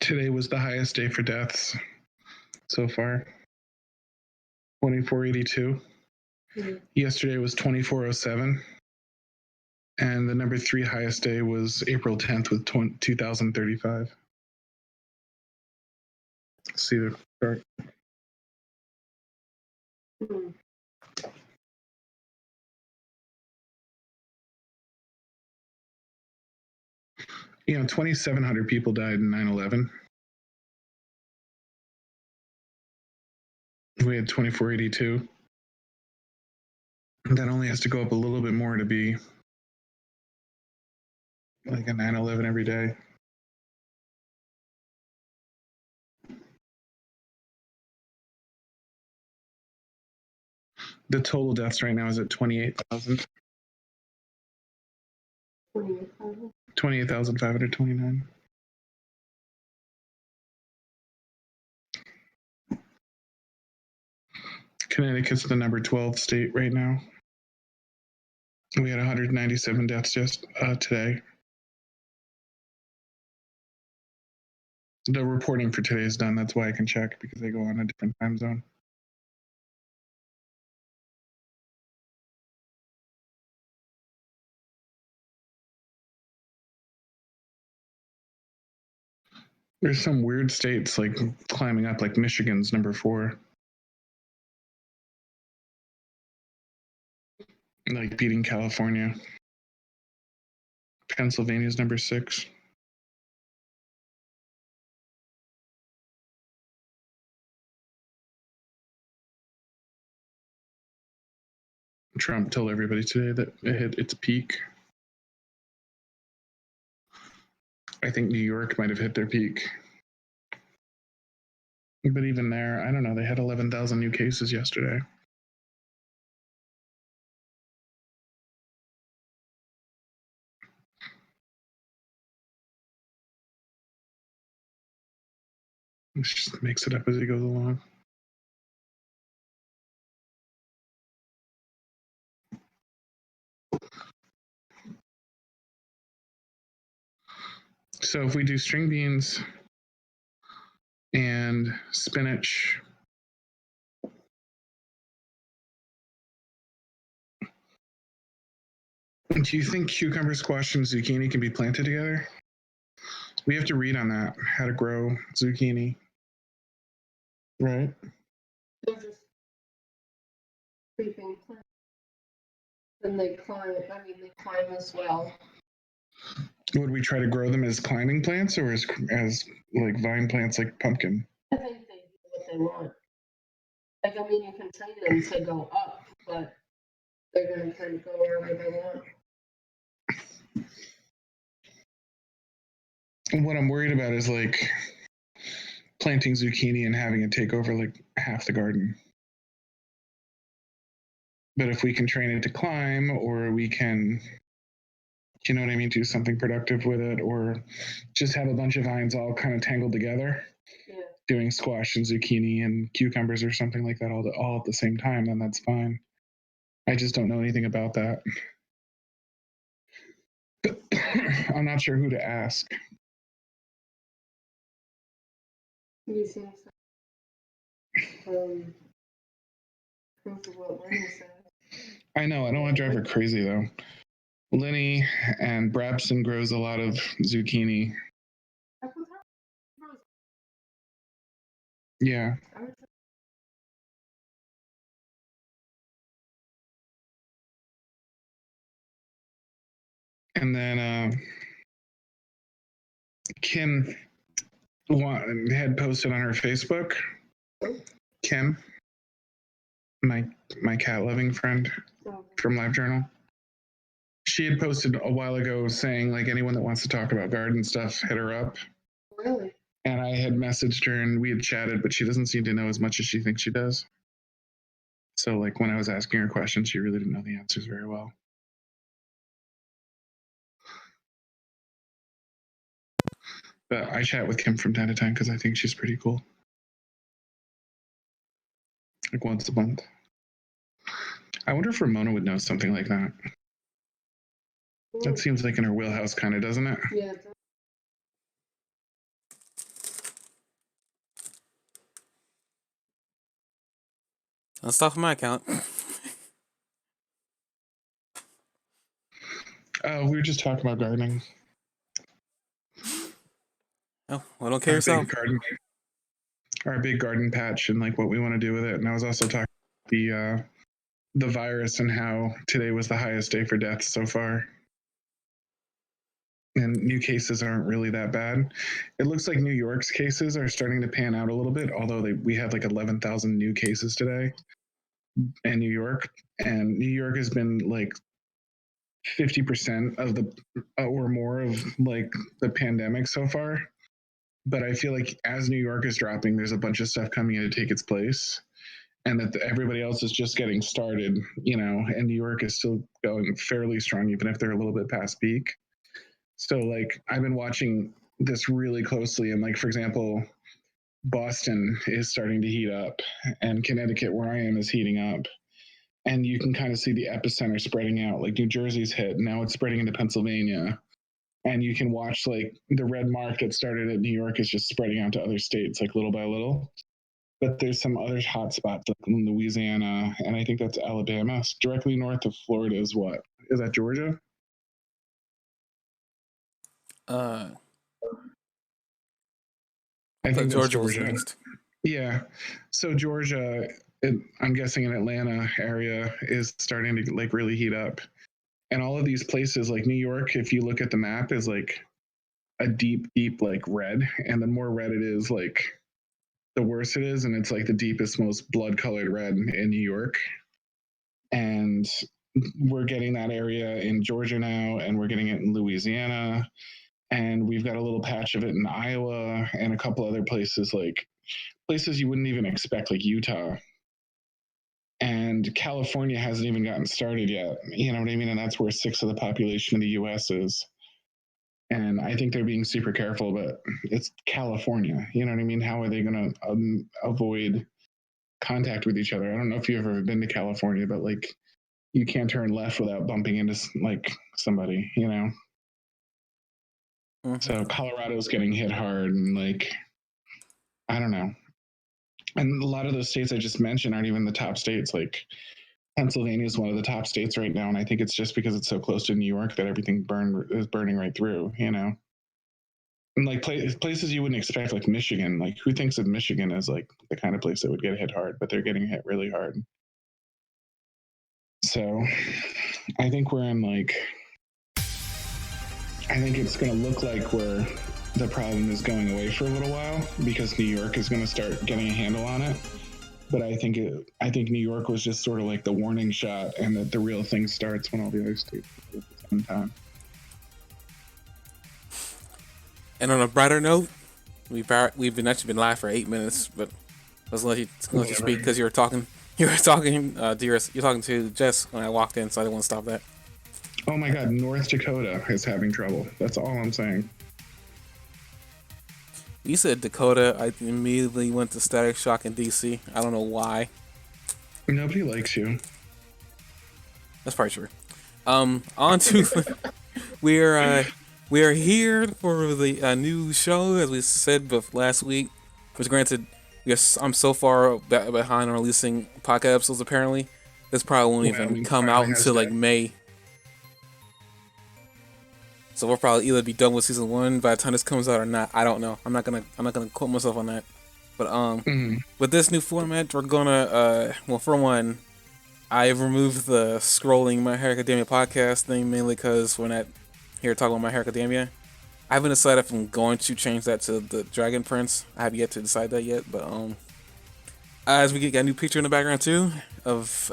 Today was the highest day for deaths so far. 2482. Yesterday was 2407. And the number 3 highest day was April 10th with 2035. See the chart. You know, 2,700 people died in 9/11. We had 2482. That only has to go up a little bit more to be like a 9/11 every day. The total deaths right now is at 28,000. 28,529. Connecticut's the number 12 state right now. We had 197 deaths just today. The reporting for today is done. That's why I can check, because they go on a different time zone. There's some weird states like climbing up, like Michigan's number 4. Like beating California. Pennsylvania's number 6. Trump told everybody today that it hit its peak. I think New York might have hit their peak. But even there, I don't know, they had 11,000 new cases yesterday. It just makes it up as he goes along. So if we do string beans and spinach, do you think cucumber, squash, and zucchini can be planted together? We have to read on that, how to grow zucchini. Right? They're just creeping plants. And they climb, they climb as well. Would we try to grow them as climbing plants or as like vine plants like pumpkin? I think they do what they want. Like, you can train them to go up, but they're going to kind of go wherever they want. And what I'm worried about is like planting zucchini and having it take over like half the garden. But if we can train it to climb, or we can, you know what I mean, do something productive with it, or just have a bunch of vines all kind of tangled together, doing squash and zucchini and cucumbers or something like that all at the same time, then that's fine. I just don't know anything about that. I'm not sure who to ask. You seem so proof of what Lenny said. I know, I don't want to drive her crazy though. Lenny and Brabson grows a lot of zucchini. Yeah. And then Kim had posted on her Facebook. Kim, my cat loving friend from LiveJournal. She had posted a while ago saying like anyone that wants to talk about garden stuff, hit her up. Really? And I had messaged her and we had chatted, but she doesn't seem to know as much as she thinks she does. So like when I was asking her questions, she really didn't know the answers very well. But I chat with Kim from time to time because I think she's pretty cool. Like once a month. I wonder if Ramona would know something like that. That seems like in her wheelhouse, kind of, doesn't it? Yeah. Let's stop my account. Oh, we were just talking about gardening. Oh, well, don't care yourself. Our big garden patch and like what we want to do with it. And I was also talking about the virus and how today was the highest day for deaths so far. And new cases aren't really that bad. It looks like New York's cases are starting to pan out a little bit, although we had like 11,000 new cases today in New York. And New York has been like 50% of the or more of like the pandemic so far. But I feel like as New York is dropping, there's a bunch of stuff coming in to take its place, and that everybody else is just getting started, and New York is still going fairly strong, even if they're a little bit past peak. So like I've been watching this really closely, and like, for example, Boston is starting to heat up, and Connecticut, where I am, is heating up. And you can kind of see the epicenter spreading out. Like New Jersey's hit, now it's spreading into Pennsylvania. And you can watch like the red mark that started at New York is just spreading out to other states, like little by little. But there's some other hot spots like in Louisiana, and I think that's Alabama. Directly north of Florida is what? Is that Georgia? I think Georgia that's was Georgia. next. Yeah. So Georgia, I'm guessing in Atlanta area is starting to like really heat up. And all of these places like New York, if you look at the map, is like a deep like red. And the more red it is, like the worse it is. And it's like the deepest, most blood colored red in New York. And we're getting that area in Georgia now, and we're getting it in Louisiana. And we've got a little patch of it in Iowa and a couple other places, like places you wouldn't even expect, like Utah. And California hasn't even gotten started yet. You know what I mean? And that's where 6% of the population of the US is. And I think they're being super careful, but it's California. You know what I mean? How are they going to avoid contact with each other? I don't know if you've ever been to California, but like you can't turn left without bumping into like somebody, Mm-hmm. So Colorado's getting hit hard, and like, I don't know. And a lot of those states I just mentioned aren't even the top states. Like Pennsylvania is one of the top states right now, and I think it's just because it's so close to New York that everything is burning right through, And like places you wouldn't expect, like Michigan. Like who thinks of Michigan as like the kind of place that would get hit hard, but they're getting hit really hard. So I think we're in like, I think it's going to look like where the problem is going away for a little while because New York is going to start getting a handle on it. But I think New York was just sort of like the warning shot, and that the real thing starts when all the other states do at the same time. And on a brighter note, we've been live for 8 minutes, but let's let you speak because you're talking to Jess when I walked in, so I didn't want to stop that. Oh my God, North Dakota is having trouble. That's all I'm saying. You said Dakota, I immediately went to Static Shock in DC. I don't know why. Nobody likes you. That's probably true. On to we are here for the new show, as we said last week. Which granted, yes, I'm so far behind on releasing podcast episodes. Apparently, this probably won't even come out until like May. So we'll probably either be done with season 1 by the time this comes out or not. I don't know. I'm not gonna quote myself on that. But with this new format, we're gonna well, for one, I've removed the scrolling My Hero Academia podcast thing mainly because we're not here talking about My Hero Academia. I haven't decided if I'm going to change that to the Dragon Prince. I have yet to decide that yet, but as we got a new picture in the background too of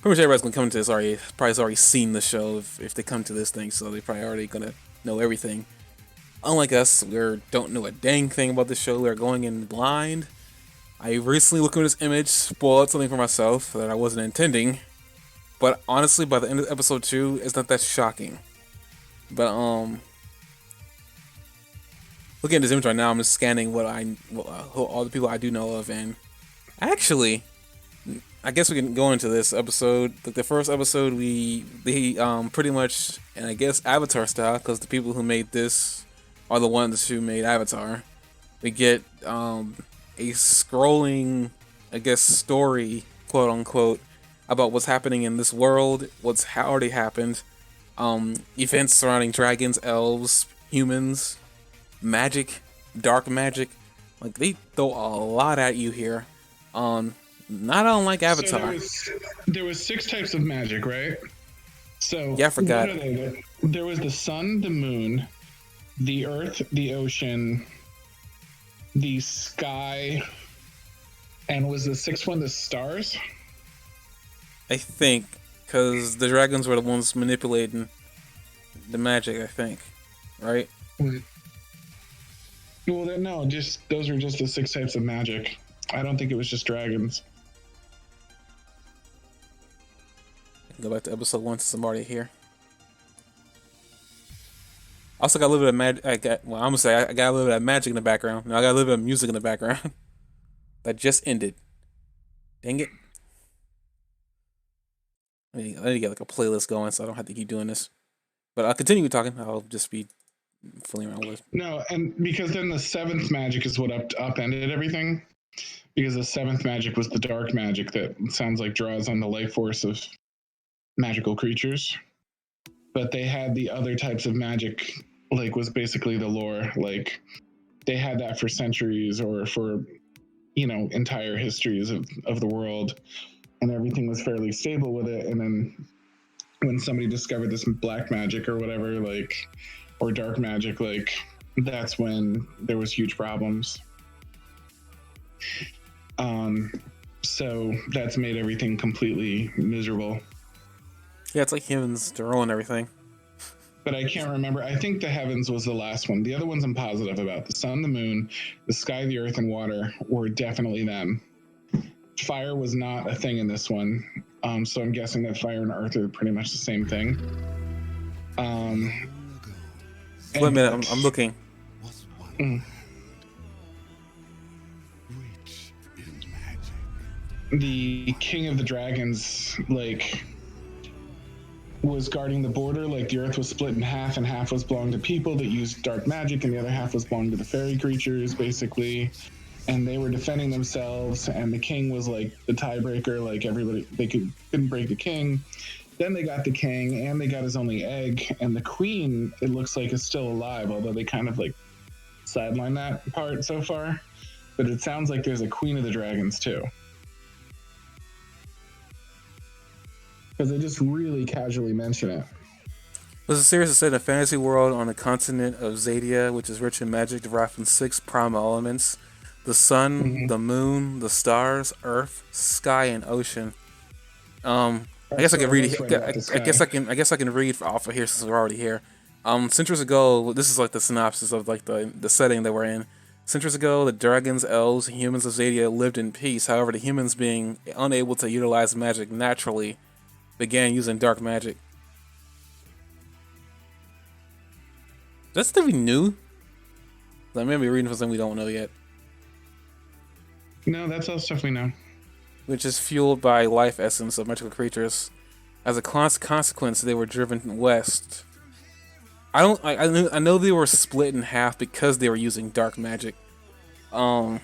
pretty much everybody's gonna come to this already. Probably already seen the show if they come to this thing, so they probably already gonna know everything. Unlike us, we don't know a dang thing about the show. We're going in blind. I recently looked at this image, spoiled something for myself that I wasn't intending. But honestly, by the end of episode 2, it's not that shocking. But looking at this image right now, I'm just scanning all the people I do know of, and actually, I guess we can go into this episode. Like the first episode, they pretty much, and I guess Avatar style, because the people who made this are the ones who made Avatar. We get a scrolling I guess, story, quote unquote, about what's happening in this world, what's already happened, events surrounding dragons, elves, humans, magic, dark magic. Like, they throw a lot at you here. Not unlike Avatar. So there was 6 types of magic, right? So Yeah, I forgot. what are they? There was the sun, the moon, the earth, the ocean, the sky, and was the 6th one the stars? I think, because the dragons were the ones manipulating the magic, I think. Right? Well, no, just those were just the 6 types of magic. I don't think it was just dragons. Go back to episode 1 since I'm already here. Also got a little bit of magic. I got a little bit of magic in the background. Now I got a little bit of music in the background. That just ended. Dang it. I need to get like a playlist going so I don't have to keep doing this. But I'll continue talking. I'll just be fooling around with. No, and because then the 7th magic is what upended everything. Because the 7th magic was the dark magic that sounds like draws on the life force of magical creatures. But they had the other types of magic, like, was basically the lore. Like, they had that for centuries or for, entire histories of the world. And everything was fairly stable with it. And then when somebody discovered this black magic or whatever, like, or dark magic, like, that's when there was huge problems. So that's made everything completely miserable. Yeah, it's like humans, they're ruining everything. But I can't remember. I think the heavens was the last one. The other ones I'm positive about. The sun, the moon, the sky, the earth, and water were definitely them. Fire was not a thing in this one. So I'm guessing that fire and earth are pretty much the same thing. Wait a minute, I'm looking. The king of the dragons, like, was guarding the border. Like, the earth was split in half, and half was belonged to people that used dark magic, and the other half was belonged to the fairy creatures, basically. And they were defending themselves, and the king was like the tiebreaker. Like, everybody, they couldn't break the king. Then they got the king, and they got his only egg. And the queen, it looks like, is still alive, although they kind of like sideline that part so far. But it sounds like there's a queen of the dragons too. Because they just really casually mention it. This is a series set in a fantasy world on the continent of Zadia, which is rich in magic derived from 6 primal elements: the sun, the moon, the stars, earth, sky, and ocean. I guess I can read it. I guess I can read off of here since we're already here. Centuries ago, this is like the synopsis of like the setting that we're in. Centuries ago, the dragons, elves, and humans of Zadia lived in peace. However, the humans, being unable to utilize magic naturally, began using dark magic. That's to be new. I may be reading for something we don't know yet. No, that's all stuff we know. Which is fueled by life essence of magical creatures. As a consequence, they were driven west. I know they were split in half because they were using dark magic. I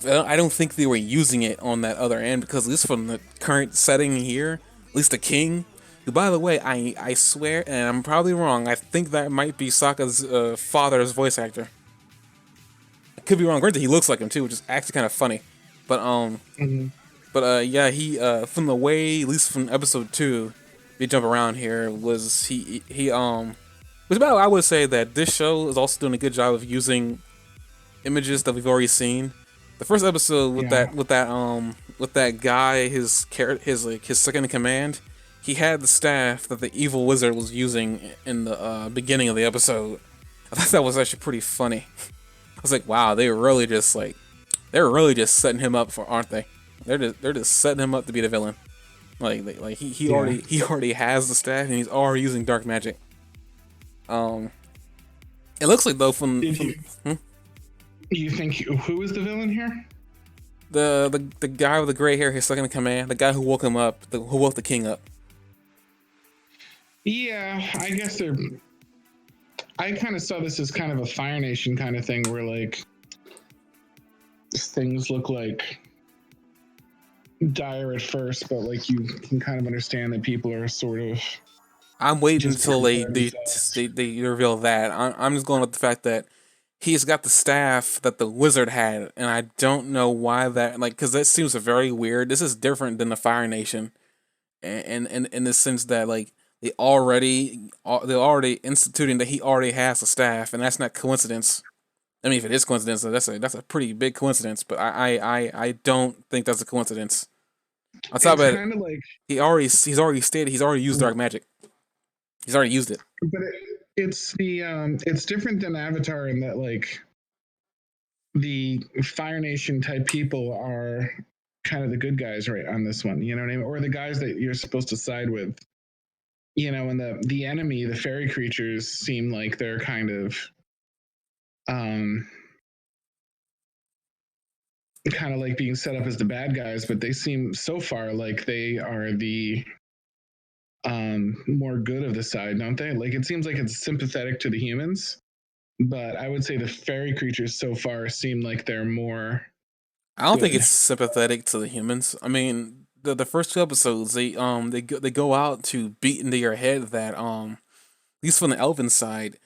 don't think they were using it on that other end, because at least from the current setting here, at least the king, who, by the way, I swear, and I'm probably wrong, I think that might be Sokka's father's voice actor. I could be wrong. Granted, he looks like him too, which is actually kind of funny. But yeah, he from the way, at least from episode 2, we jump around here, was he which, by the way, I would say that this show is also doing a good job of using images that we've already seen. The first episode with that guy, his second in command, he had the staff that the evil wizard was using in the beginning of the episode. I thought that was actually pretty funny. I was like, wow, they're really just setting him up for, aren't they? They're just setting him up to be the villain. He already has the staff, and he's already using dark magic. It looks like, though, You think who is the villain here? The guy with the gray hair, his second in command, the guy who woke him up, who woke the king up. Yeah, I guess I kind of saw this as kind of a Fire Nation kind of thing, where like things look like dire at first, but like you can kind of understand that people are sort of. I'm waiting Just until they preparing they reveal that. I'm just going with the fact that he's got the staff that the wizard had, and I don't know why that, like, because that seems very weird. This is different than the Fire Nation, and in the sense that like they're already instituting that he already has a staff, and that's not coincidence. I mean, if it is coincidence, that's a pretty big coincidence. But I don't think that's a coincidence. On top It's of it, kind of like, he's already stated he's already used dark magic. He's already used it. but it's different than Avatar in that like the Fire Nation type people are kind of the good guys right on this one. You know what I mean? Or the guys that you're supposed to side with. You know, and the enemy, the fairy creatures, seem like they're kind of kind of like being set up as the bad guys, but they seem so far like they are the more good of the side, don't they? Like it seems like it's sympathetic to the humans, but I would say the fairy creatures so far seem like they're more I don't think good. it's sympathetic to the humans. I mean, the first two episodes, they go out to beat into your head that at least from the elven side,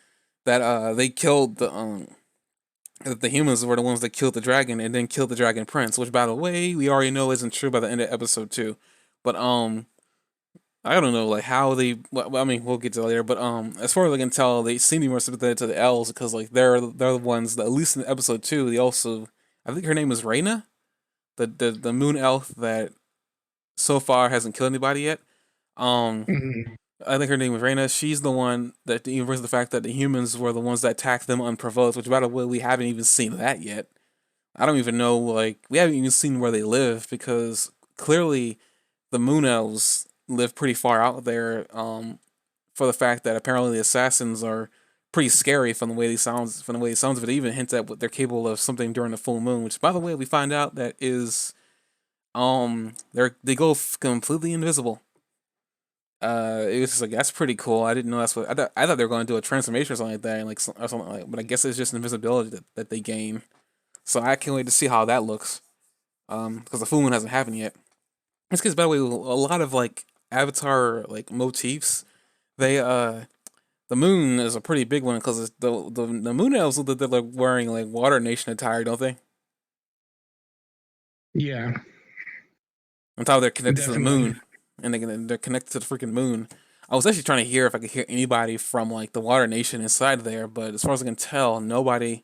that they killed that the humans were the ones that killed the dragon and then killed the dragon prince, which by the way we already know isn't true by the end of episode 2. But I don't know like how they. Well, I mean, we'll get to that later. But as far as I can tell, they seem to be more sympathetic to the elves because like they're the ones that at least in episode 2 they also, I think her name is Reyna, the moon elf that so far hasn't killed anybody yet. Mm-hmm. I think her name was Reyna. She's the one that brings the fact that the humans were the ones that attacked them unprovoked, which by the way we haven't even seen that yet. I don't even know, like we haven't even seen where they live because clearly the moon elves live pretty far out there. For the fact that apparently the assassins are pretty scary from the way they sounds of it. They even hint at what they're capable of something during the full moon, which by the way we find out that is they go completely invisible. It was just like that's pretty cool. I didn't know that's what I thought they were going to do a transformation or something like that, and like or something like. But I guess it's just invisibility that they gain. So I can't wait to see how that looks. Because the full moon hasn't happened yet. This gets by the way a lot of like Avatar like motifs. They the moon is a pretty big one because the moon elves look like they're like wearing like Water Nation attire, don't they? Yeah, On top of they're connected to the definitely. moon, and they're connected to the freaking moon. I was actually trying to hear if I could hear anybody from like the Water Nation inside there, but as far as I can tell, nobody.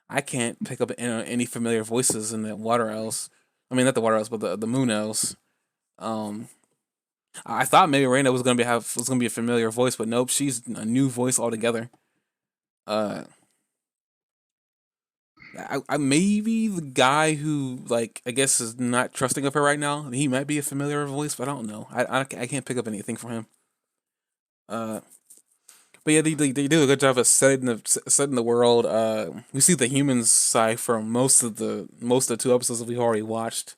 I can't pick up any familiar voices in the Water Elves. I mean, not the Water Elves, but the Moon Elves. Um, I thought maybe Raina was gonna be a familiar voice, but nope, she's a new voice altogether. Uh, I maybe the guy who like I guess is not trusting of her right now. He might be a familiar voice, but I don't know. I can't pick up anything from him. Uh, but yeah, they do a good job of setting the world. We see the humans side from most of the 2 episodes that we've already watched.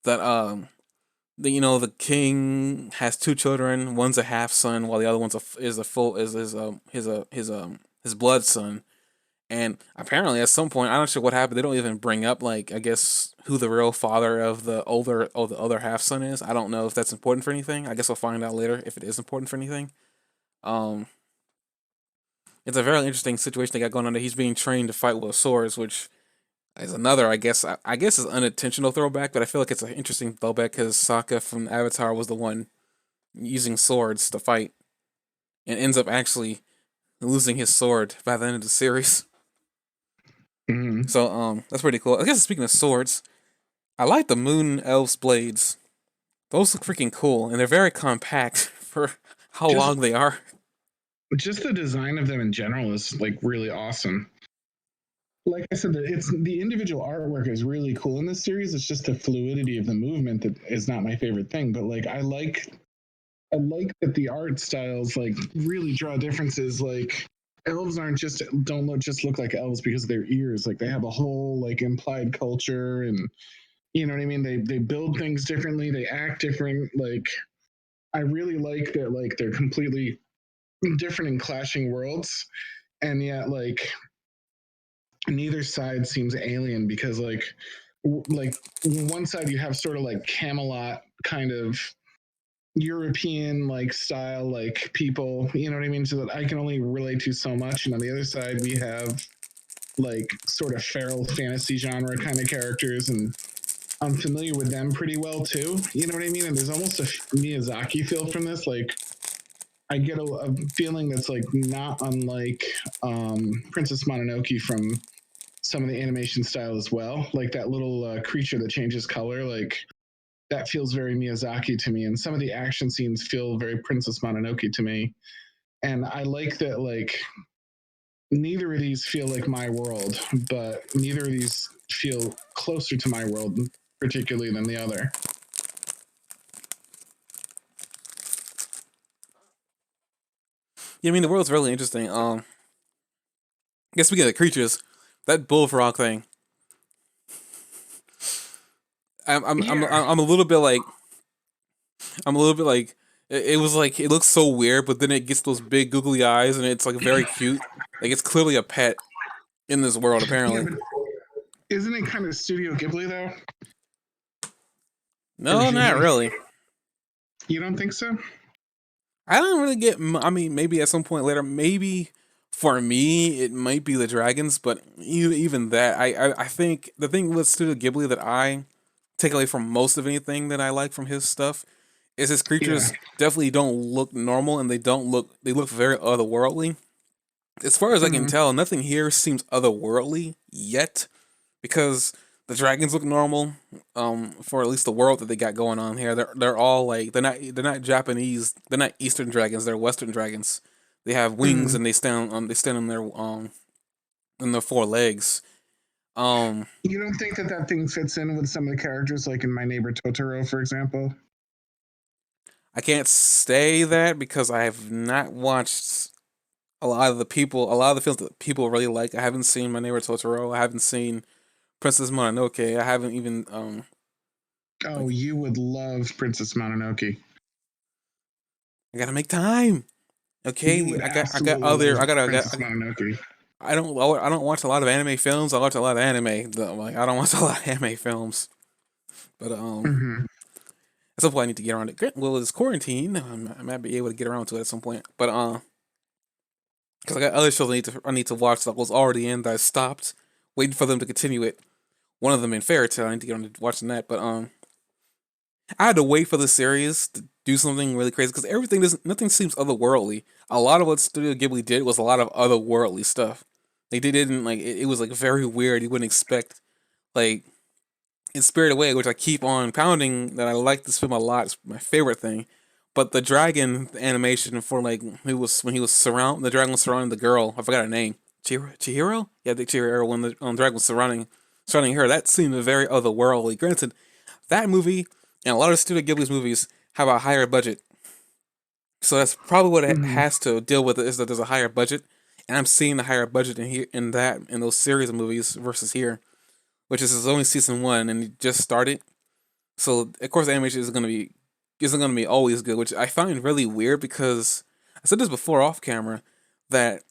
That the king has 2 children. One's a half son, while the other one's is a full is his blood son. And apparently, at some point, I'm not sure what happened. They don't even bring up like I guess who the real father of the other half son is. I don't know if that's important for anything. I guess we'll find out later if it is important for anything. Um, it's a very interesting situation they got going on there. He's being trained to fight with swords, which is another, I guess, is unintentional throwback, but I feel like it's an interesting throwback because Sokka from Avatar was the one using swords to fight, and ends up actually losing his sword by the end of the series. Mm-hmm. So that's pretty cool. I guess speaking of swords, I like the Moon Elves blades. Those look freaking cool, and they're very compact for how Just long they are. just the design of them in general is like really awesome. Like I said, it's the individual artwork is really cool in this series. It's just the fluidity of the movement that is not my favorite thing. But like I like that the art styles like really draw differences. Like elves don't just look like elves because of their ears. Like they have a whole like implied culture, and you know what I mean. They build things differently. They act different. Like I really like that. Like they're completely different and clashing worlds, and yet like neither side seems alien because like like one side you have sort of like Camelot kind of European like style like people, you know what I mean? So that I can only relate to so much. And on the other side we have like sort of feral fantasy genre kind of characters, and I'm familiar with them pretty well too. You know what I mean? And there's almost a Miyazaki feel from this. Like I get a feeling that's like not unlike Princess Mononoke from some of the animation style as well. Like that little creature that changes color, like that feels very Miyazaki to me. And some of the action scenes feel very Princess Mononoke to me. And I like that, like, neither of these feel like my world, but neither of these feel closer to my world, particularly than the other. Yeah, I mean the world's really interesting. I guess speaking of the creatures, that bullfrog thing. I'm a little bit like it was like it looks so weird, but then it gets those big googly eyes and it's like very cute. Like it's clearly a pet in this world, apparently. Yeah, isn't it kind of Studio Ghibli though? No, not really. You don't think so? I don't really get. I mean, maybe at some point later, maybe for me it might be the dragons, but even that, I think the thing with Studio Ghibli that I take away from most of anything that I like from his stuff is his creatures definitely don't look normal, and they look very otherworldly. As far as I can tell, nothing here seems otherworldly yet, because the dragons look normal. For at least the world that they got going on here, they're all like they're not Japanese, they're not Eastern dragons, they're Western dragons. They have wings and they stand on their four legs. You don't think that thing fits in with some of the characters, like in My Neighbor Totoro, for example? I can't say that because I have not watched a lot of the films that people really like. I haven't seen My Neighbor Totoro. I haven't seen Princess Mononoke. I haven't even Oh, you would love Princess Mononoke. I gotta make time. Okay, I got other. Princess Mononoke. I don't watch a lot of anime films. I watch a lot of anime. Like I don't watch a lot of anime films. But at some point I need to get around it. Well, it's quarantine. I might be able to get around to it at some point. But because I got other shows I need to watch that was already in that I stopped, waiting for them to continue it. One of them in Fairy Tail. I need to get around to watching that. But I had to wait for the series to do something really crazy because nothing seems otherworldly. A lot of what Studio Ghibli did was a lot of otherworldly stuff. They didn't like it was like very weird. You wouldn't expect like in Spirited Away, which I keep on pounding that I like this film a lot. It's my favorite thing. But the dragon animation for like the dragon was surrounding the girl. I forgot her name. Chihiro? Yeah, I think Chihiro when the dragon was surrounding her. That seemed very otherworldly. Granted, that movie and a lot of Studio Ghibli's movies have a higher budget. So that's probably what it has to deal with, is that there's a higher budget. And I'm seeing the higher budget in those series of movies versus here, which is only season 1 and it just started. So of course animation isn't gonna be always good, which I find really weird because I said this before off camera that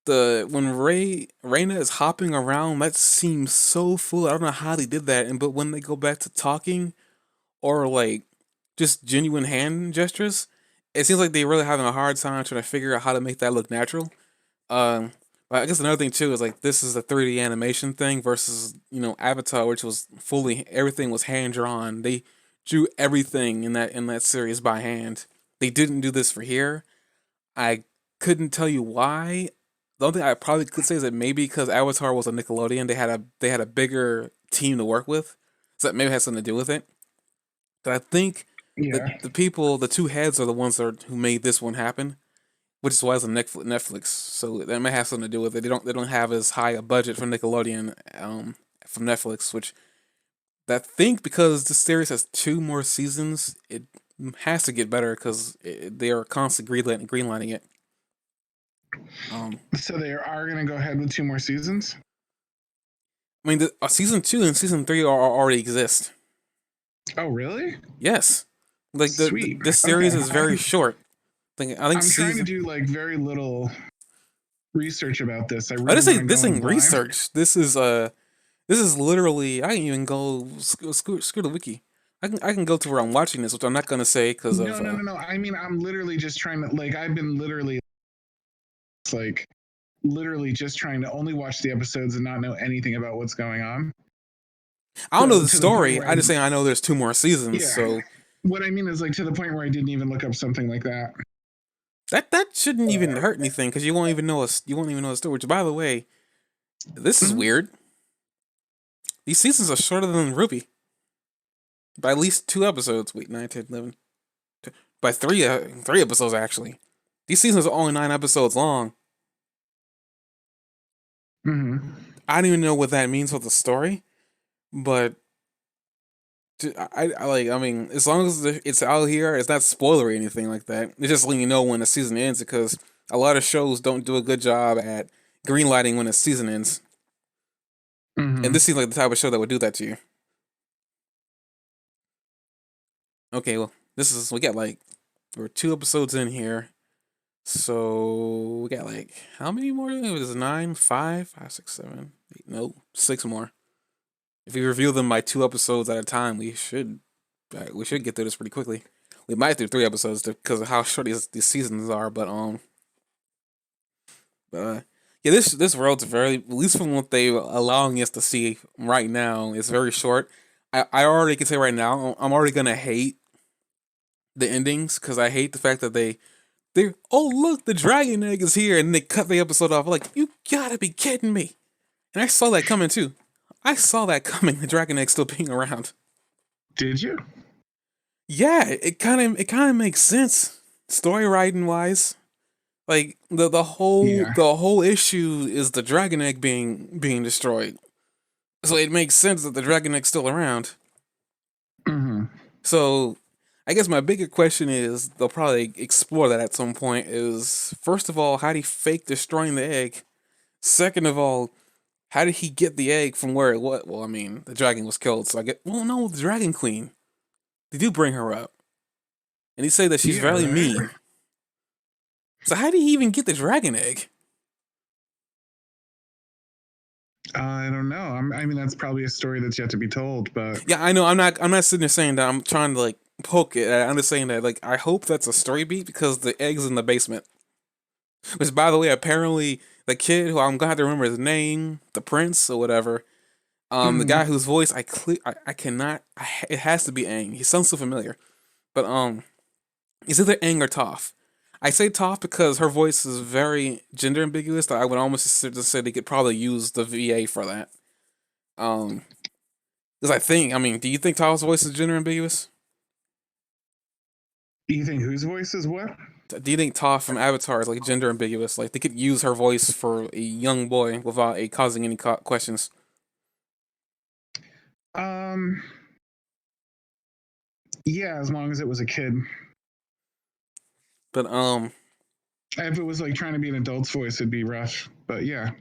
when Reina is hopping around, that seems so full. I don't know how they did that, but when they go back to talking or like just genuine hand gestures, it seems like they're really having a hard time trying to figure out how to make that look natural. But I guess another thing too is like this is a 3D animation thing versus Avatar, which was everything was hand drawn. They drew everything in that series by hand. They didn't do this for here. I couldn't tell you why. The only thing I probably could say is that maybe because Avatar was a Nickelodeon, they had a bigger team to work with, so that maybe has something to do with it. But I think the two heads are the ones who made this one happen, which is why it's on Netflix. So that may have something to do with it. They don't have as high a budget for Nickelodeon from Netflix, which I think because the series has 2 more seasons, it has to get better because they are constantly greenlighting it. So they are going to go ahead with 2 more seasons? I mean, season 2 and season 3 already exist. Oh, really? Yes. Like this series is very short. I think I'm trying to do like very little research about this. I really this ain't research. This is This is literally. I can even go screw the wiki. I can go to where I'm watching this, which I'm not gonna say because of. No. I mean, I'm literally just trying to like. I've been literally like, literally just trying to only watch the episodes and not know anything about what's going on. I don't know the to the point story. where I just saying I know there's 2 more seasons. Yeah. So what I mean is like to the point where I didn't even look up something like that. that shouldn't even hurt anything because you won't even know a story. Which, by the way, this is weird. These seasons are shorter than Ruby by at least 2 episodes. Wait, 9, 10, 11. By 3 episodes actually. These seasons are only 9 episodes long. Mm-hmm. I don't even know what that means for the story, but I mean, as long as it's out here, it's not spoilery or anything like that. It's just letting you know when the season ends because a lot of shows don't do a good job at greenlighting when the season ends. Mm-hmm. And this seems like the type of show that would do that to you. Okay, well, we're 2 episodes in here. So we got like how many more? It was 9, 5, 5, 6, 7, 8, no, 6 more. If we review them by 2 episodes at a time, we should get through this pretty quickly. We might do 3 episodes because of how short these seasons are, but yeah, this world's very, at least from what they allowing us to see right now, it's very short. I already can say right now, I'm already gonna hate the endings because I hate the fact that they oh look, the dragon egg is here, and they cut the episode off. Like, you gotta be kidding me! And I saw that coming too. I saw that coming. The dragon egg still being around. Did you? Yeah, it kind of makes sense story writing wise. Like the whole issue is the dragon egg being destroyed, so it makes sense that the dragon egg's still around. Mm-hmm. So I guess my bigger question is, they'll probably explore that at some point, is first of all, how did he fake destroying the egg? Second of all, how did he get the egg from where it was? Well, I mean, the dragon was killed, so no, the Dragon Queen. They do bring her up. And he say that she's very mean. So how did he even get the dragon egg? I don't know. I mean, that's probably a story that's yet to be told, but yeah, I know. I'm not sitting there saying that. I'm trying to like poke it. I'm just saying that like I hope that's a story beat because the egg's in the basement. Which, by the way, apparently the kid who I'm gonna have to remember his name, the prince or whatever. The guy whose voice I cannot. It has to be Aang. He sounds so familiar, but it's either Aang or Toph. I say Toph because her voice is very gender ambiguous. That I would almost say they could probably use the VA for that. Because I mean, do you think Toph's voice is gender ambiguous? Do you think whose voice is what? Do you think Toph from Avatar is like gender ambiguous? Like they could use her voice for a young boy without it causing any questions? Yeah, as long as it was a kid. But if it was like trying to be an adult's voice, it'd be rough. But yeah.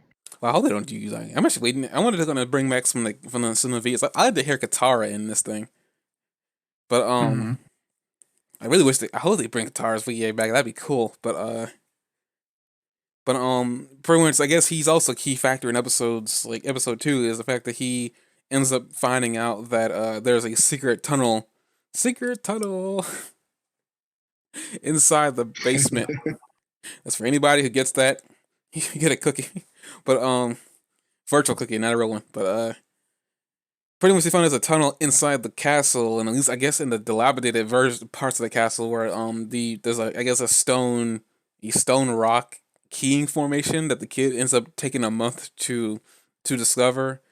Well, I hope they don't use that. I'm actually waiting. I wanted to back some like from the VAs. Like, I had to hear Katara in this thing, but I really wish I hope they bring Katara's VA back. That'd be cool. But pretty much, I guess he's also a key factor in episodes. Like episode 2 is the fact that he ends up finding out that there's a secret tunnel inside the basement. That's for anybody who gets that. You get a cookie, but virtual cookie, not a real one. But pretty much they found there's a tunnel inside the castle, and at least I guess in the dilapidated parts of the castle where there's a stone rock keying formation that the kid ends up taking a month to discover.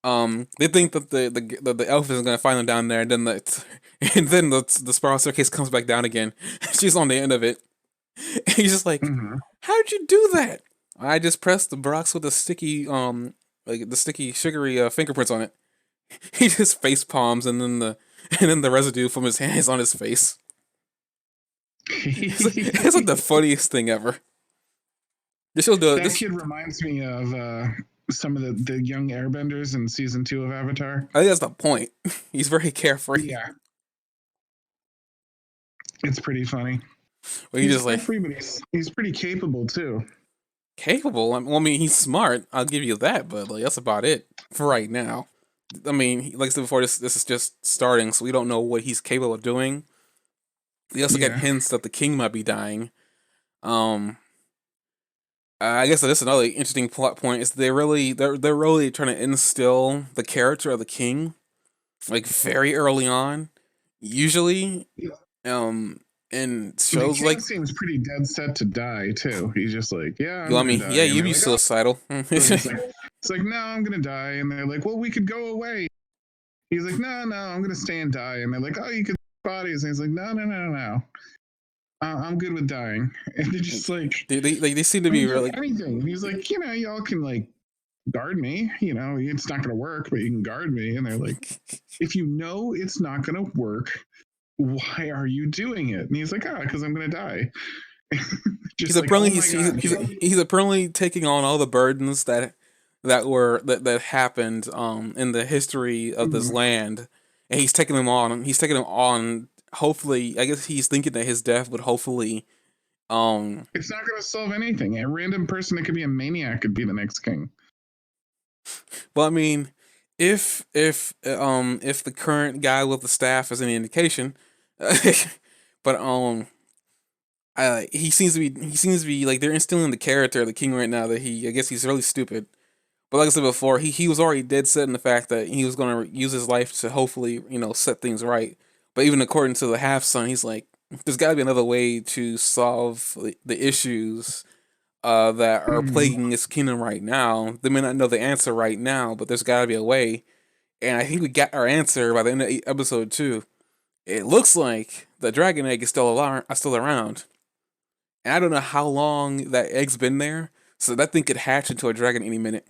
They think that the elf is gonna find them down there, and then the spiral staircase comes back down again. She's on the end of it. And he's just like, how'd you do that? I just pressed the box with the sticky sugary fingerprints on it. He just face palms, and then the residue from his hand is on his face. It's like the funniest thing ever. That kid reminds me of some of the young airbenders in season 2 of Avatar. I think that's the point. He's very carefree. Yeah. It's pretty funny. Well, he's just like carefree, but he's pretty capable too. capable. I mean, he's smart. I'll give you that, but like that's about it for right now. I mean, like I said before, this is just starting, so we don't know what he's capable of doing. We also get hints that the king might be dying. I guess that's another interesting plot point. Is they're really trying to instill the character of the king like very early on. Usually, in shows the king like seems pretty dead set to die too. He's just like, yeah, you. I mean, die. yeah, And you'd be like, suicidal. it's like, no, I'm gonna die, and they're like, well, we could go away. He's like, no, I'm gonna stay and die, and they're like, oh, you could bodies, and he's like, no. I'm good with dying. And they're just like, they seem to be really anything. And he's like, y'all can like guard me. It's not gonna work, but you can guard me. And they're like, if you know it's not gonna work, why are you doing it? And he's like, because I'm gonna die. he's apparently he's apparently taking on all the burdens that happened in the history of this land, and he's taking them on. Hopefully, I guess he's thinking that his death would hopefully. It's not going to solve anything. A random person that could be a maniac could be the next king. Well, I mean, if the current guy with the staff is any indication, but he seems to be like they're instilling the character of the king right now that I guess he's really stupid. But like I said before, he was already dead set in the fact that he was going to use his life to hopefully set things right. But even according to the half son, he's like, there's got to be another way to solve the issues that are plaguing this kingdom right now. They may not know the answer right now, but there's got to be a way. And I think we got our answer by the end of episode 2. It looks like the dragon egg is still around. And I don't know how long that egg's been there, so that thing could hatch into a dragon any minute.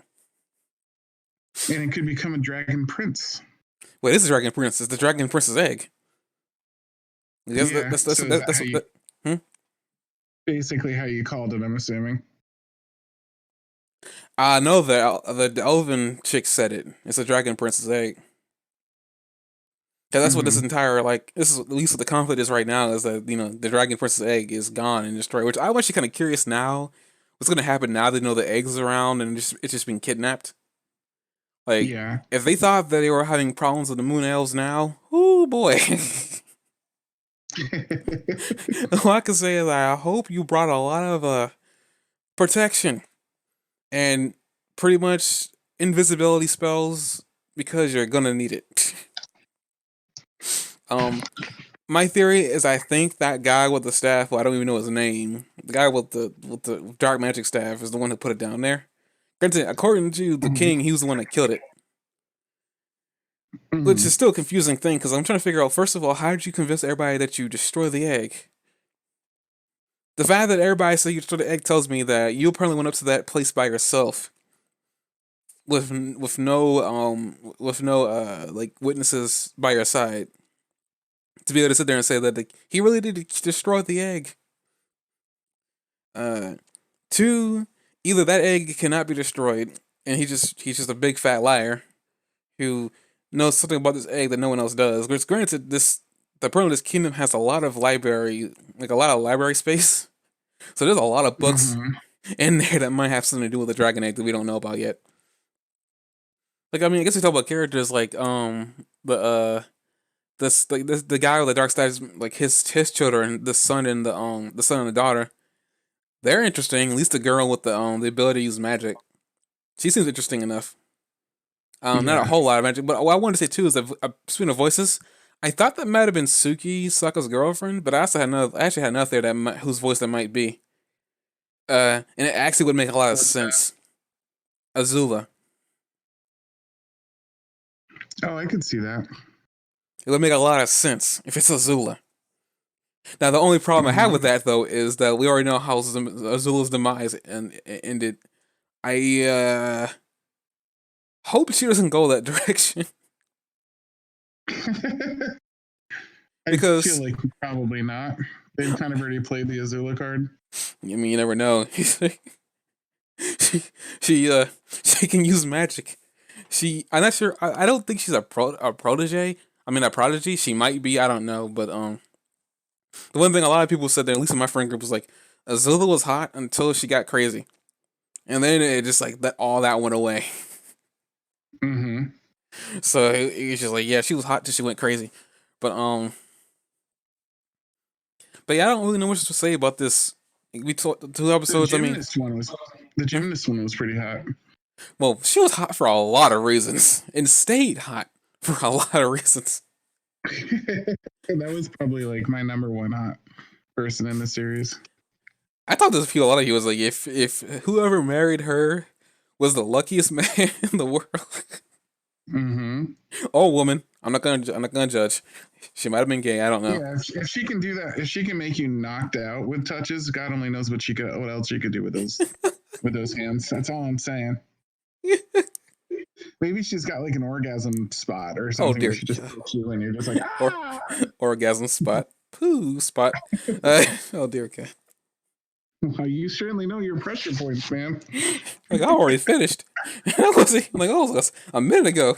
And it could become a dragon prince. Wait, this is Dragon Prince. It's the Dragon Prince's egg. That's basically how you called it, I'm assuming. I know the elven chick said it. It's a Dragon Prince's egg. That's what this entire this is at least what the conflict is right now, is that the Dragon Prince's egg is gone and destroyed. Which I'm actually kind of curious now. What's gonna happen now they know the egg's around and it's just been kidnapped? Like, if they thought that they were having problems with the moon elves now, oh boy. All I can say is I hope you brought a lot of protection and pretty much invisibility spells because you're gonna need it. My theory is I think that guy with the staff, well, I don't even know his name, the guy with the dark magic staff is the one who put it down there. Granted, according to the king, he was the one that killed it. Which is still a confusing thing, because I'm trying to figure out, first of all, how did you convince everybody that you destroy the egg? The fact that everybody said you destroy the egg tells me that you apparently went up to that place by yourself, with no like witnesses by your side, to be able to sit there and say that he really did destroy the egg. 2, either that egg cannot be destroyed, and he's just a big fat liar who knows something about this egg that no one else does. Which, granted, this kingdom has a lot of library space, so there's a lot of books in there that might have something to do with the dragon egg that we don't know about yet. Like, I mean, I guess we talk about characters like the guy with the dark side, like his children, the son and the daughter. They're interesting. At least the girl with the ability to use magic, she seems interesting enough. Not a whole lot of magic, but what I wanted to say too is that speaking of voices, I thought that might have been Suki, Sokka's girlfriend, but I actually had another there whose voice that might be. And it actually would make a lot of sense. Azula. Oh, I could see that. It would make a lot of sense if it's Azula. Now, the only problem I have with that, though, is that we already know how Azula's demise ended. I hope she doesn't go that direction. I feel like probably not. They've kind of already played the Azula card. I mean, you never know. She can use magic. I'm not sure. I don't think she's a protege. I mean, a prodigy. She might be. I don't know. But the one thing a lot of people said there, at least in my friend group, was like Azula was hot until she got crazy. and then it just like that all that went away. Mm-hmm. So it's just like, yeah, she was hot till she went crazy, but yeah, I don't really know what to say about this. We talked the 2 episodes. The gymnast one was pretty hot. Well, she was hot for a lot of reasons, and stayed hot for a lot of reasons. That was probably like my number one hot person in the series. I thought this appealed a lot of you. Was like, if whoever married her was the luckiest man in the world, Mm-hmm. or woman. I'm not gonna judge. She might have been gay. I don't know. Yeah, if she can do that, if she can make you knocked out with touches, God only knows what else she could do with those hands. That's all I'm saying. Maybe she's got like an orgasm spot or something. Oh dear. Where she just hits you and you're just like, ah! Orgasm spot, poo spot. Oh dear God. Well, you certainly know your pressure points, man. Like, I already finished. I'm like, oh, that's a minute ago.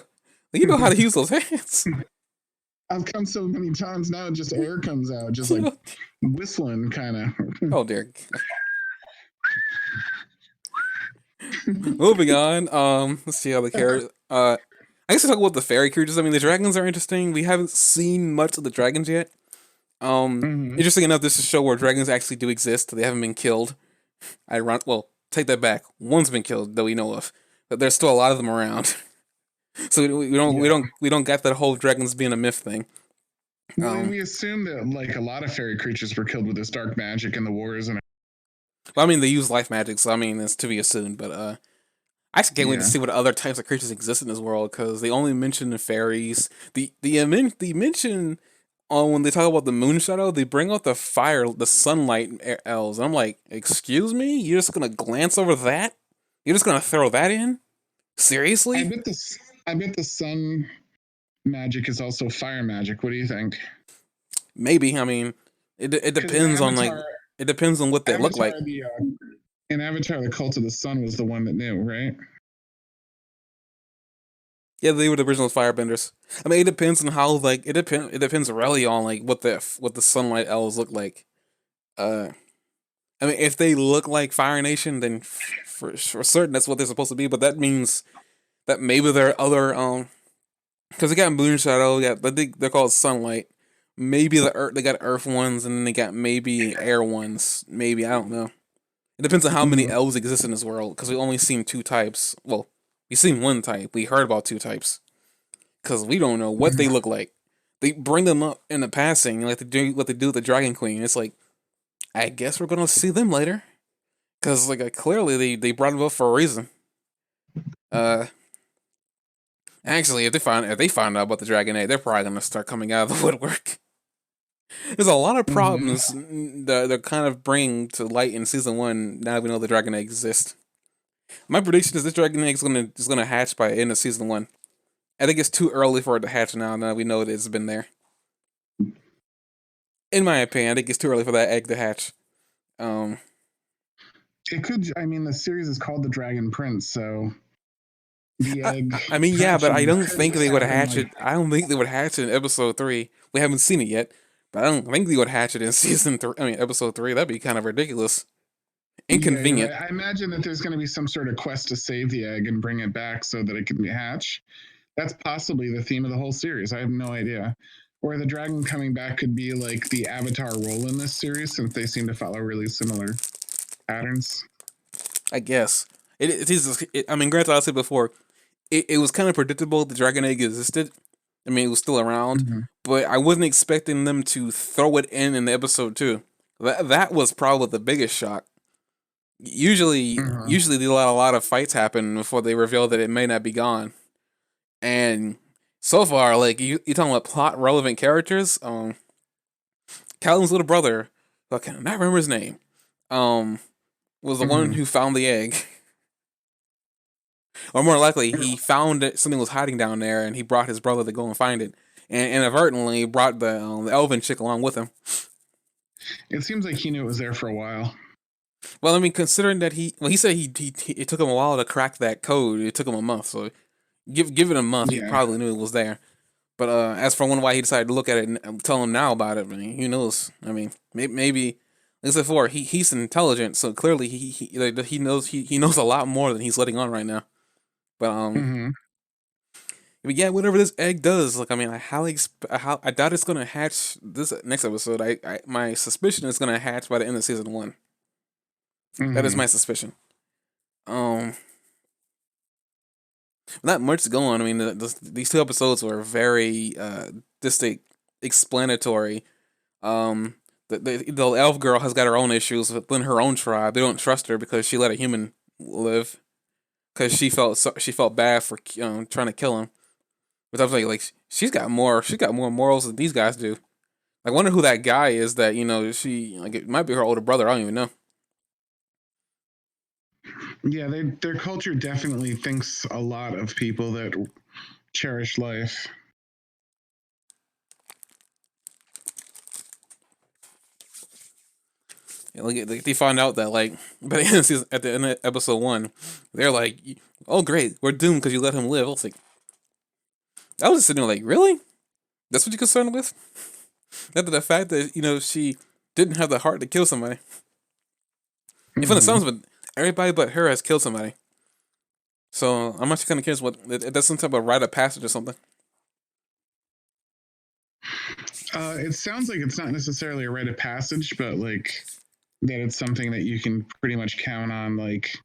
You know how to use those hands. I've come so many times now, just air comes out, just like whistling, kind of. Oh dear. Moving on. Let's see how the characters. I guess to talk about the fairy creatures. I mean, the dragons are interesting. We haven't seen much of the dragons yet. Interesting enough, this is a show where dragons actually do exist. They haven't been killed. Well, take that back. One's been killed that we know of, but there's still a lot of them around. So we don't get that whole dragons being a myth thing. Well, we assume that like a lot of fairy creatures were killed with this dark magic and the wars and. Well, I mean, they use life magic, so I mean, it's to be assumed. But I actually can't wait to see what other types of creatures exist in this world, because they only mention the fairies. The mention when they talk about the moon shadow, they bring out the sunlight elves. And I'm like, excuse me, you're just gonna glance over that? You're just gonna throw that in? Seriously? I bet the sun magic is also fire magic. What do you think? Maybe. I mean, it depends on like. It depends on what they look like. In Avatar, the Cult of the Sun was the one that knew, right? Yeah, they were the original firebenders. I mean, it depends on how it depends really on like what the sunlight elves look like. I mean, if they look like Fire Nation, then for certain that's what they're supposed to be. But that means that maybe there are other because they got Moon Shadow, they're called Sunlight. Maybe they got Earth ones, and then they got maybe Air ones. Maybe, I don't know. It depends on how many elves exist in this world, because we only seen 2 types. Well, we seen 1 type. We heard about 2 types, because we don't know what they look like. They bring them up in the passing, like they do what they do with the Dragon Queen. It's like, I guess we're gonna see them later, because like clearly they brought them up for a reason. Actually, if they find out about the Dragon Egg, they're probably gonna start coming out of the woodwork. There's a lot of problems that they're kind of bringing to light in season 1. Now that we know the Dragon Egg exists. My prediction is this Dragon Egg is gonna hatch by the end of season 1. I think it's too early for it to hatch now. Now we know that it's been there. In my opinion, I think it's too early for that egg to hatch. It could. I mean, the series is called The Dragon Prince, so the egg. I mean, yeah, but I don't think they would hatch it. I don't think they would hatch it in episode 3. We haven't seen it yet, but I don't think they would hatch it in season 3. I mean, episode 3. That'd be kind of ridiculous, inconvenient. Yeah, I imagine that there's going to be some sort of quest to save the egg and bring it back so that it can be hatched. That's possibly the theme of the whole series. I have no idea. Or the dragon coming back could be like the Avatar role in this series, since they seem to follow really similar patterns. I guess it is. I mean, granted, I said before, it was kind of predictable the Dragon Egg existed. I mean, it was still around, but I wasn't expecting them to throw it in the episode 2. That was probably the biggest shock. Usually they let a lot of fights happen before they reveal that it may not be gone. And so far, like you talking about plot relevant characters, Callan's little brother, I cannot remember his name, was the one who found the egg. Or more likely, he found that something was hiding down there, and he brought his brother to go and find it, and inadvertently brought the elven chick along with him. It seems like he knew it was there for a while. Well, I mean, considering that he said it took him a while to crack that code. It took him a month, so give it a month, he probably knew it was there. But as for why he decided to look at it and tell him now about it, I mean, who knows? I mean, maybe except for he's intelligent, so clearly he knows a lot more than he's letting on right now. But but yeah, whatever this egg does, like I mean, I doubt it's gonna hatch this next episode. My suspicion is gonna hatch by the end of season 1. That is my suspicion. Not much to go on. I mean, these 2 episodes were very distinct, explanatory. The elf girl has got her own issues within her own tribe. They don't trust her because she let a human live. Because she felt bad for trying to kill him. But I was like she's got more morals than these guys do. I wonder who that guy is that she like it might be her older brother. I don't even know. Yeah, their culture definitely thinks a lot of people that cherish life. Yeah, like they find out that like by the end of season, at the end of episode 1, they're like, "Oh great, we're doomed because you let him live." I was just sitting there like, really? That's what you're concerned with? Not the fact that she didn't have the heart to kill somebody. If on the sounds of it, everybody but her has killed somebody. So I'm actually kind of curious what that's some type of rite of passage or something. It sounds like it's not necessarily a rite of passage, but like that it's something that you can pretty much count on, like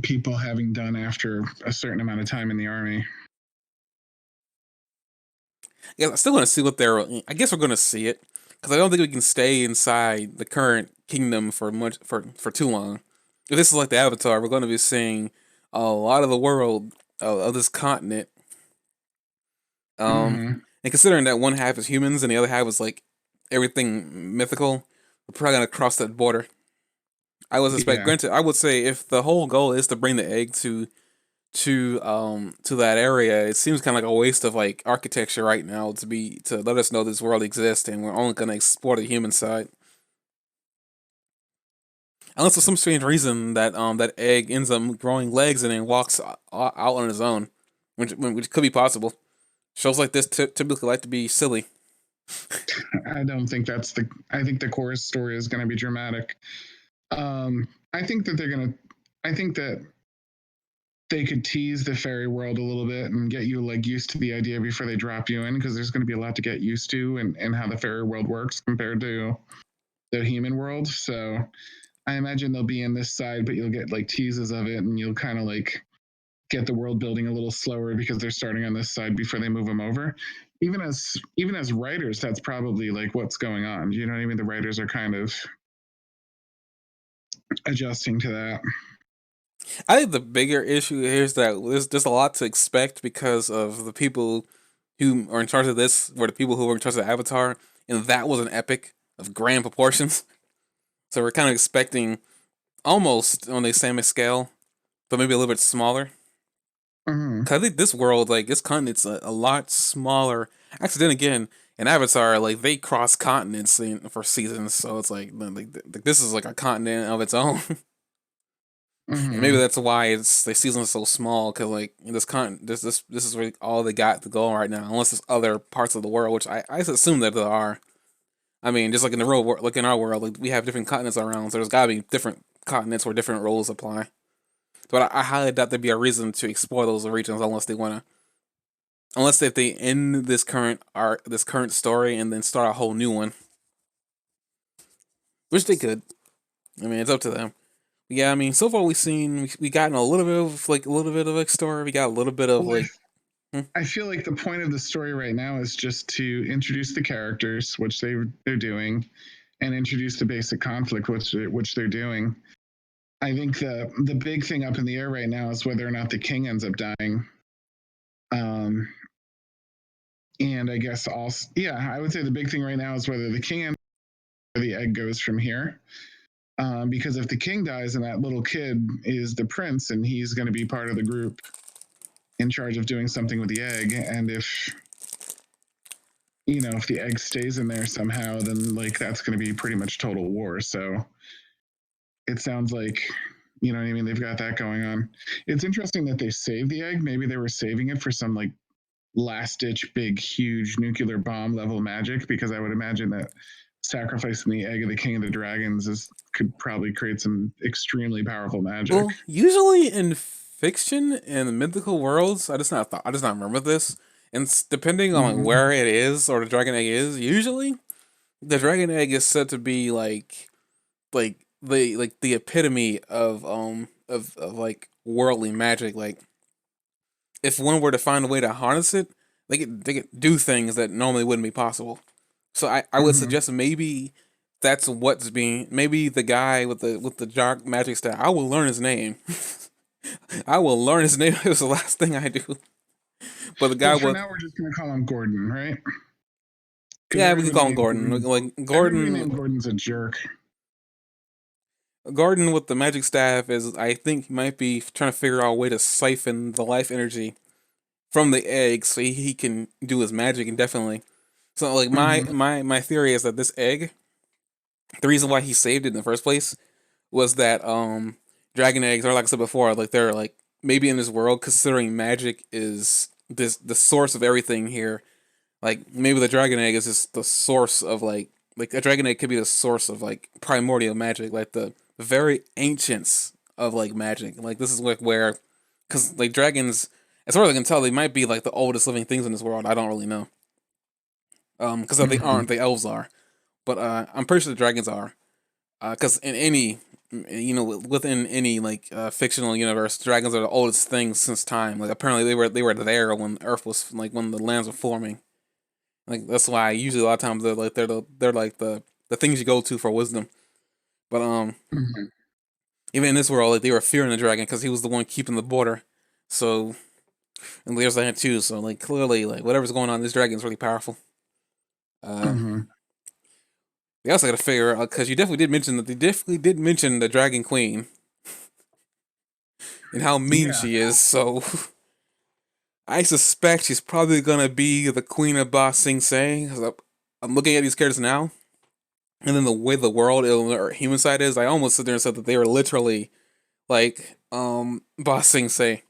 people having done after a certain amount of time in the army. Yeah, I still want to see what they're. I guess we're going to see it because I don't think we can stay inside the current kingdom for too long. If this is like the Avatar, we're going to be seeing a lot of the world of this continent. And considering that one half is humans and the other half is like everything mythical, we're probably going to cross that border. I would expect. Granted, I would say if the whole goal is to bring the egg to that area, it seems kind of like a waste of like architecture right now to let us know this world exists and we're only going to explore the human side. Unless for some strange reason that egg ends up growing legs and then walks out on its own, which could be possible. Shows like this typically like to be silly. I don't think that's I think the core story is going to be dramatic. I think that they could tease the fairy world a little bit and get you like used to the idea before they drop you in, because there's going to be a lot to get used to and how the fairy world works compared to the human world. So I imagine they'll be in this side, but you'll get like teases of it and you'll kind of like get the world building a little slower because they're starting on this side before they move them over. Even as writers, that's probably like what's going on. You know what I mean? The writers are kind of adjusting to that. I think the bigger issue here is that there's a lot to expect because of the people who are in charge of this, were the people who were in charge of Avatar, and that was an epic of grand proportions. So we're kind of expecting almost on the same scale, but maybe a little bit smaller. Cause I think this world, like this continent's a lot smaller. Actually, then again, in Avatar, like they cross continents for seasons, so it's like this is like a continent of its own. And maybe that's why the season is so small, because like this is really all they got to go on right now, unless there's other parts of the world, which I assume that there are. I mean, just like in the real world, like in our world, like we have different continents around, so there's gotta be different continents where different roles apply. But I highly doubt there'd be a reason to explore those regions unless if they end this current story and then start a whole new one, which they could. I mean, it's up to them. But yeah, I mean, so far we gotten a little bit of a story. We got a little bit of I feel like the point of the story right now is just to introduce the characters, which they're doing, and introduce the basic conflict, which they're doing. I think the big thing up in the air right now is whether or not the king ends up dying. And I guess also, I would say the big thing right now is whether the king ends or the egg goes from here. Because if the king dies and that little kid is the prince and he's going to be part of the group in charge of doing something with the egg, and if the egg stays in there somehow, then like that's going to be pretty much total war. So it sounds like, you know what I mean, they've got that going on. It's interesting that they saved the egg. Maybe they were saving it for some like last ditch big huge nuclear bomb level magic, because I would imagine that sacrificing the egg of the king of the dragons could probably create some extremely powerful magic. Well, usually in fiction and mythical worlds, I just not remember this. And depending on where it is or the dragon egg is, usually the dragon egg is said to be like the epitome of like worldly magic. Like if one were to find a way to harness it, they could do things that normally wouldn't be possible. So I would suggest maybe that's what's being, maybe the guy with the dark magic staff. I will learn his name. I will learn his name. It was the last thing I do. But the guy for now we're just gonna call him Gordon, right? Yeah, we can call him Gordon. Like Gordon. Gordon's a jerk. Gordon with the magic staff is, I think, might be trying to figure out a way to siphon the life energy from the egg so he can do his magic indefinitely. So, like, my theory is that this egg, the reason why he saved it in the first place was that dragon eggs are, like I said before, like they're like maybe in this world, considering magic is the source of everything here. Like maybe the dragon egg is just the source of like a dragon egg could be the source of like primordial magic, like the very ancients of like magic. Like this is like where, because like dragons, as far as I can tell, they might be like the oldest living things in this world. I don't really know, because they aren't. The elves are, but I'm pretty sure the dragons are, because in any, within any like fictional universe, dragons are the oldest things since time. Like apparently they were there when Earth was like when the lands were forming. Like that's why usually a lot of times they're like the things you go to for wisdom. But even in this world, like they were fearing the dragon because he was the one keeping the border. So and there's that too. So like clearly, like whatever's going on, this dragon's really powerful. They also got to figure out, because you definitely did mention the Dragon Queen and how mean she is. So I suspect she's probably gonna be the Queen of Ba Sing Se. I'm looking at these characters now, and then the way the world or human side is, I almost sit there and said that they were literally like Ba Sing Se.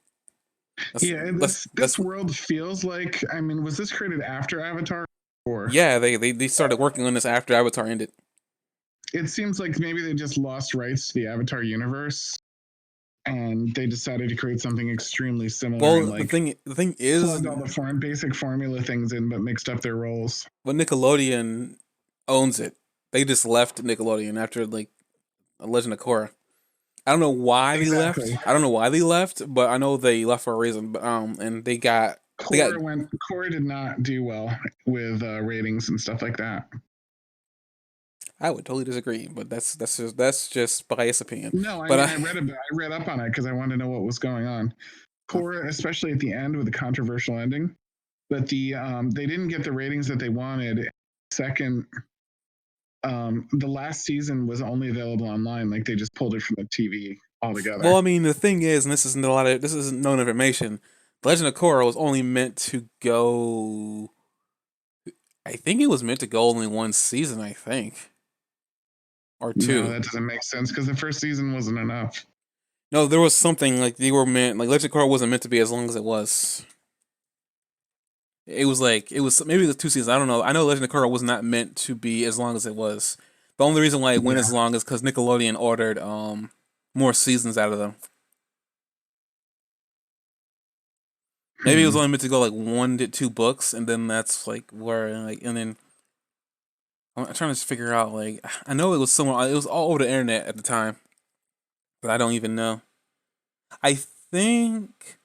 This world feels like. I mean, was this created after Avatar? Or yeah, they started working on this after Avatar ended. It seems like maybe they just lost rights to the Avatar universe, and they decided to create something extremely similar. Well, and, like, the thing is, plugged all the basic formula things in, but mixed up their roles. But Nickelodeon owns it. They just left Nickelodeon after like a Legend of Korra. I don't know why they left. I don't know why they left, but I know they left for a reason. But and they got Korra did not do well with ratings and stuff like that. I would totally disagree, but that's just biased opinion. No, but I read up on it because I wanted to know what was going on. Korra, especially at the end with the controversial ending, but they didn't get the ratings that they wanted. Second, the last season was only available online. Like they just pulled it from the TV altogether. Well, I mean, the thing is, and this isn't known information. The Legend of Korra was only meant to go. I think it was meant to go only one season. I think. Or two. No, that doesn't make sense because the first season wasn't enough. No, there was something like they were meant. Like Legend of Korra wasn't meant to be as long as it was. It was maybe the 2 seasons. I don't know. I know Legend of Korra was not meant to be as long as it was. The only reason why it went as long is because Nickelodeon ordered more seasons out of them. Maybe it was only meant to go like 1 to 2 books, and then that's like where like and then. I'm trying to figure out, like, I know it was somewhere, it was all over the internet at the time, but I don't even know. I think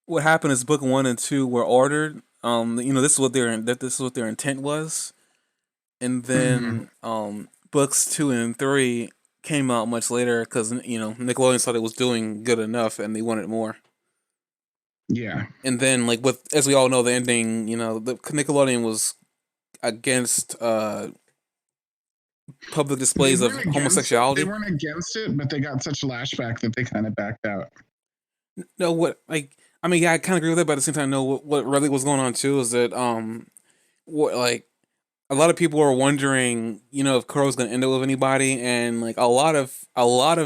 what happened is book 1 and 2 were ordered. This is what their intent was, and then books 2 and 3 came out much later because Nickelodeon thought it was doing good enough and they wanted more. Yeah, and then like as we all know, the ending, the Nickelodeon was against public displays of homosexuality. They weren't against it, but they got such lashback that they kind of backed out. No, I kind of agree with that, but at the same time, no, what really was going on too is that a lot of people were wondering, if Korra was going to end up with anybody, and like a lot of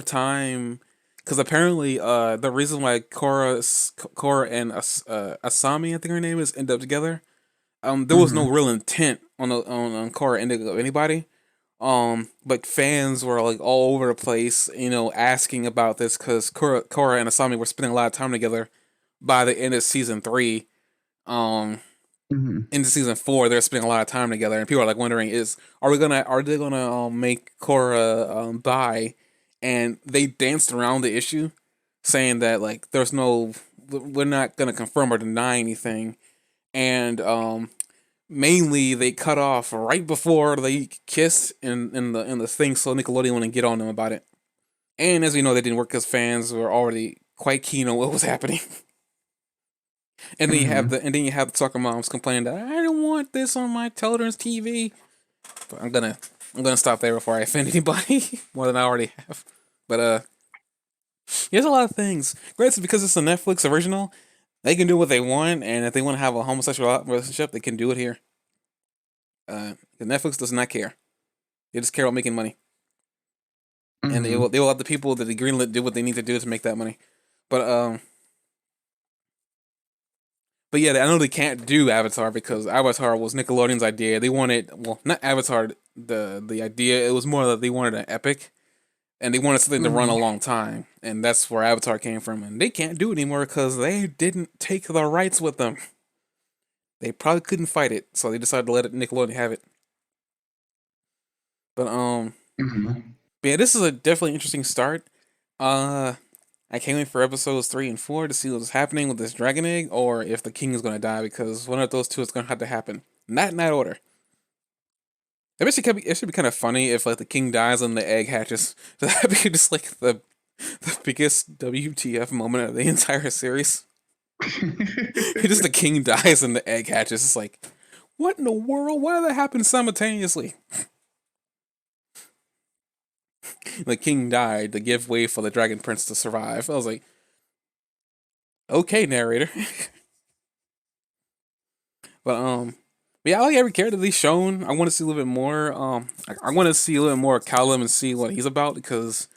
time, because apparently the reason why Korra and Asami, I think her name is, end up together. There was no real intent on Korra ending up with anybody. But fans were like all over the place, asking about this because Korra and Asami were spending a lot of time together by the end of season 3. Into season 4, they're spending a lot of time together, and people are like wondering, are they gonna make Korra die? And they danced around the issue, saying that like we're not gonna confirm or deny anything, and mainly they cut off right before they kissed in the thing, so Nickelodeon wouldn't get on them about it. And as we know, that didn't work because fans were already quite keen on what was happening. And then you have the soccer moms complaining that I don't want this on my children's TV. But I'm gonna stop there before I offend anybody more than I already have. But there's a lot of things. Granted, because it's a Netflix original, they can do what they want, and if they want to have a homosexual relationship, they can do it here. Netflix does not care; they just care about making money, and they will let the people that they greenlit do what they need to do to make that money. But yeah, I know they can't do Avatar because Avatar was Nickelodeon's idea. They wanted, well, not Avatar, the idea. It was more that they wanted an epic, and they wanted something to run a long time, and that's where Avatar came from. And they can't do it anymore because they didn't take the rights with them. They probably couldn't fight it, so they decided to let Nickelodeon have it. But yeah, this is a definitely interesting start. I can't wait for episodes 3 and 4 to see what's happening with this dragon egg, or if the king is going to die, because one of those two is going to have to happen. Not in that order. It should be kind of funny if like the king dies and the egg hatches. That'd be just like the biggest WTF moment of the entire series. Just the king dies and the egg hatches. It's like, what in the world? Why did that happen simultaneously? The king died to give way for the dragon prince to survive. I was like, okay, narrator. But yeah, I like every character that he's shown. I want to see a little bit more. I want to see a little bit more of Callum and see what he's about, because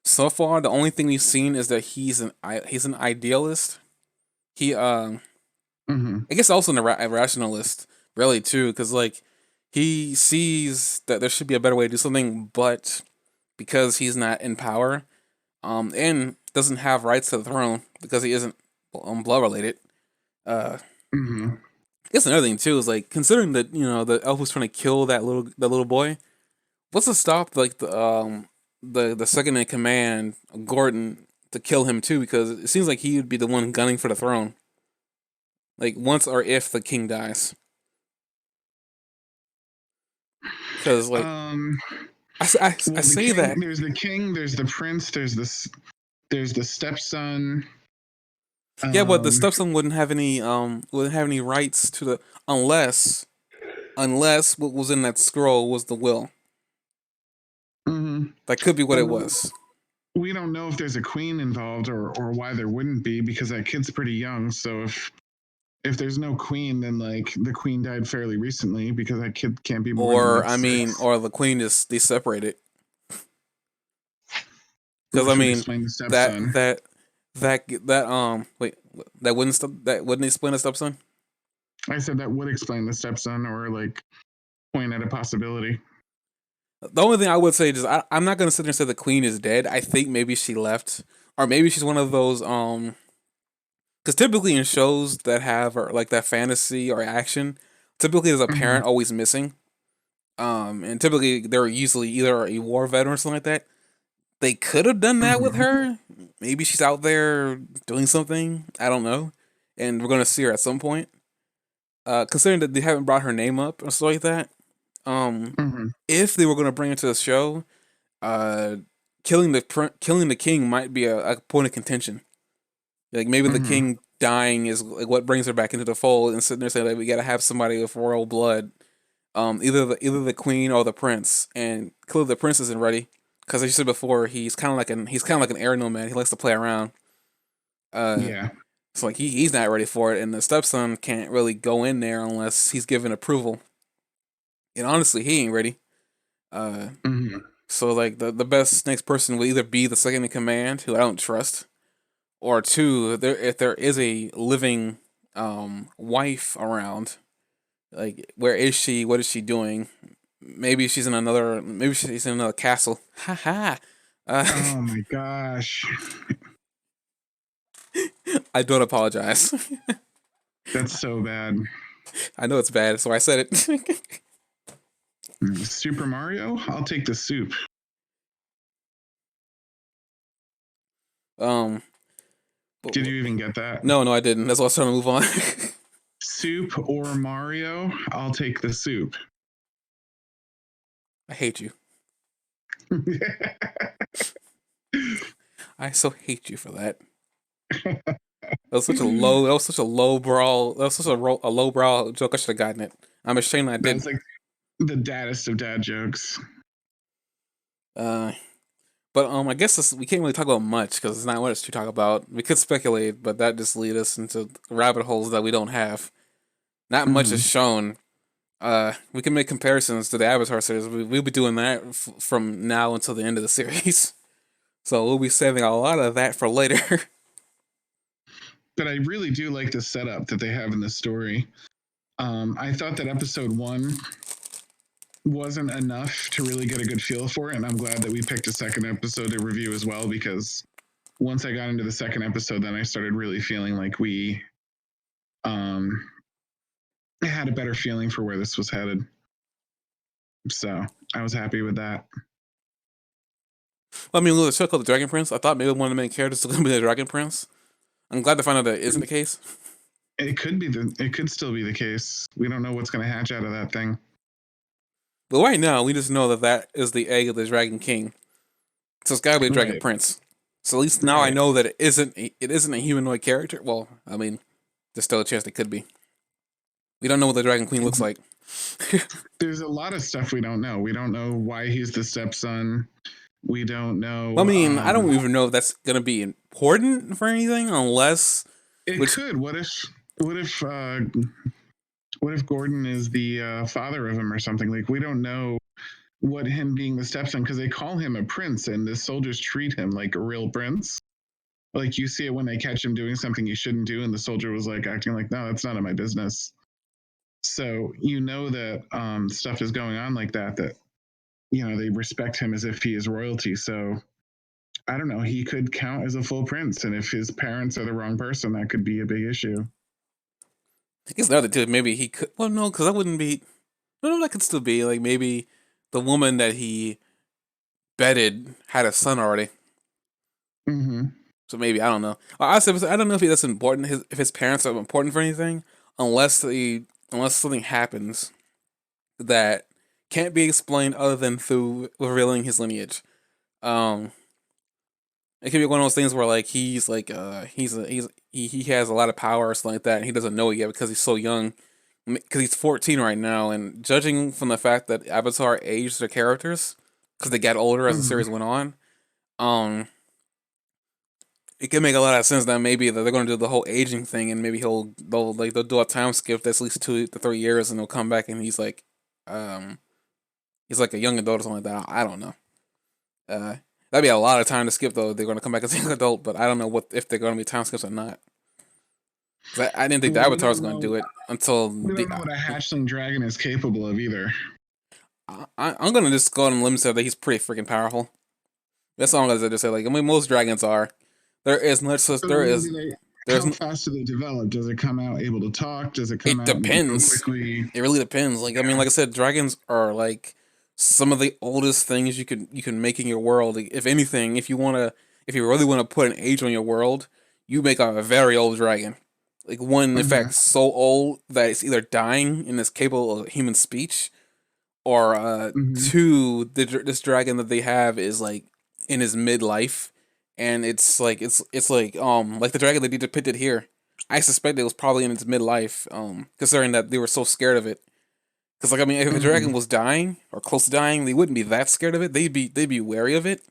so far the only thing we've seen is that he's an idealist. He I guess also a rationalist, really too, because like he sees that there should be a better way to do something, but because he's not in power, and doesn't have rights to the throne because he isn't blood related. I guess another thing too is like, considering that the elf was trying to kill that little boy, what's to stop like the second in command, Gordon, to kill him too? Because it seems like he would be the one gunning for the throne, like once or if the king dies. Because like I say king, that there's the king, there's the prince, there's the stepson. Yeah, but the stepson wouldn't have any rights to the unless what was in that scroll was the will. That could be what it was. We don't know if there's a queen involved or why there wouldn't be, because that kid's pretty young. So if there's no queen, then like the queen died fairly recently, because that kid can't be more than like 6. Or the queen is they separated. Because explain the stepson. That wouldn't explain the stepson. I said that would explain the stepson, or like point at a possibility. The only thing I would say is I'm not gonna sit there and say the queen is dead. I think maybe she left, or maybe she's one of those because typically in shows that have or like that fantasy or action, typically there's a parent always missing, and typically they're usually either a war veteran or something like that. They could have done that with her. Maybe she's out there doing something. I don't know, and we're gonna see her at some point. Considering that they haven't brought her name up or stuff like that. If they were going to bring it to the show, killing the king might be a point of contention. Like maybe the king dying is like what brings her back into the fold, and sitting there saying like, we got to have somebody with royal blood, either the queen or the prince, and clearly the prince isn't ready because as you said before, he's kind of like an air nomad. He likes to play around. Yeah. So like he's not ready for it, and the stepson can't really go in there unless he's given approval. And honestly, he ain't ready. So like the best next person will either be the second in command, who I don't trust, or two, if there is a living wife around, like where is she? What is she doing? maybe she's in another. Maybe she's in another castle. Ha ha. Oh my gosh. I don't apologize. That's so bad. I know it's bad, so I said it. Super Mario? I'll take the soup. Did you even get that? No, I didn't. That's why I was trying to move on. Soup or Mario? I'll take the soup. I hate you. I so hate you for that. That was such a low. That was such a low brow. That was such a low brow joke. I should have gotten it. I'm ashamed I didn't. That's like the daddest of dad jokes. But I guess we can't really talk about much because it's not much to talk about. We could speculate, but that just lead us into rabbit holes that we don't have. Not much is shown. We can make comparisons to the Avatar series. We'll be doing that from now until the end of the series. So we'll be saving a lot of that for later. But I really do like the setup that they have in the story. I thought that episode 1 wasn't enough to really get a good feel for it, and I'm glad that we picked a second episode to review as well, because once I got into the second episode, then I started really feeling like we had a better feeling for where this was headed. So I was happy with that. I mean, look, the show called The Dragon Prince. I thought maybe one of the main characters was going to be the Dragon Prince. I'm glad to find out that isn't the case. It could still be the case. We don't know what's going to hatch out of that thing. But right now, we just know that is the egg of the Dragon King. So it's got to be a Dragon Prince. So at least now I know that it isn't a humanoid character. Well, I mean, there's still a chance it could be. We don't know what the Dragon Queen looks like. There's a lot of stuff we don't know. We don't know why he's the stepson. We don't know. I mean, I don't even know if that's going to be important for anything, unless it could. What if Gordon is the father of him or something? Like, we don't know what him being the stepson, because they call him a prince and the soldiers treat him like a real prince. Like, you see it when they catch him doing something he shouldn't do, and the soldier was like acting like, no, that's none of my business. So you know that stuff is going on like that they respect him as if he is royalty. So I don't know, he could count as a full prince, and if his parents are the wrong person, that could be a big issue. I guess the other two, maybe he could. Well, no, because that wouldn't be. No, that could still be like maybe the woman that he bedded had a son already. Mm-hmm. So maybe I don't know. I don't know if that's important. If his parents are important for anything, unless something happens that can't be explained other than through revealing his lineage. It could be one of those things where like he has a lot of power or something like that, and he doesn't know it yet because he's so young. Because he's 14 right now, and judging from the fact that Avatar aged their characters because they got older as the series went on, it can make a lot of sense that maybe that they're going to do the whole aging thing, and maybe they'll do a time skip that's at least 2 to 3 years, and he'll come back and he's like a young adult or something like that. I don't know. That'd be a lot of time to skip though. They're going to come back as a young adult, but I don't know if they're going to be time skips or not. I didn't think the Avatar was going to do it until we don't know what a hatchling dragon is capable of either. I'm going to just go on a limb and say that he's pretty freaking powerful. That's all I'm going to just say. Like, I mean, most dragons are. How fast do they develop? Does it come out able to talk? Does it come out depends. Quickly? It really depends. Like, I mean, like I said, dragons are like some of the oldest things you can make in your world. Like, if anything, if you really want to put an age on your world, you make a very old dragon. Like one, in fact, so old that it's either dying and is capable of human speech, or two, this dragon that they have is like in his midlife, and it's like the dragon that they depicted here. I suspect it was probably in its midlife, considering that they were so scared of it. Because like I mean, if a dragon was dying or close to dying, they wouldn't be that scared of it. They'd be wary of it,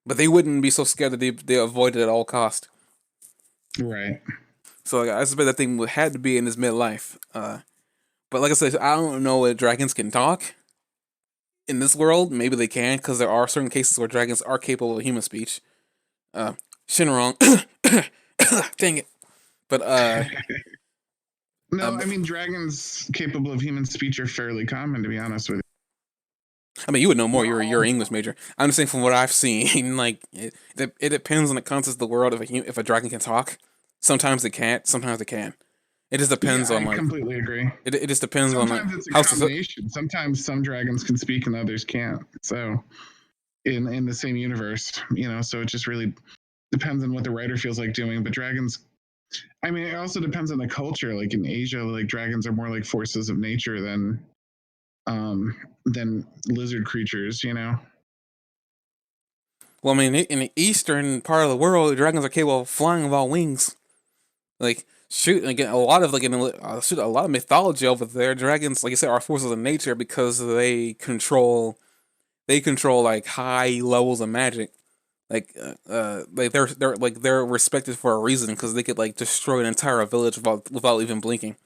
but they wouldn't be so scared that they avoid it at all cost. Right. So I suspect that thing had to be in his midlife. But like I said, I don't know if dragons can talk in this world. Maybe they can, because there are certain cases where dragons are capable of human speech. Shinron. Dang it. But no, I mean, dragons capable of human speech are fairly common, to be honest with you. I mean, you would know more. You're an English major. I'm just saying from what I've seen, like it depends on the context of the world. If a dragon can talk, sometimes it can't. Sometimes it can. It just depends on I like. completely agree. It just depends on like Sometimes it's a how. combination. Sometimes some dragons can speak and others can't. So in the same universe, so it just really depends on what the writer feels like doing. But dragons, I mean, it also depends on the culture. Like in Asia, like dragons are more like forces of nature than lizard creatures. Well, I mean, in the eastern part of the world, dragons are capable of flying without wings. Like shoot, again, a lot of a lot of mythology over there. Dragons, like you said, are forces of nature because they control like high levels of magic. Like they're respected for a reason because they could like destroy an entire village without even blinking.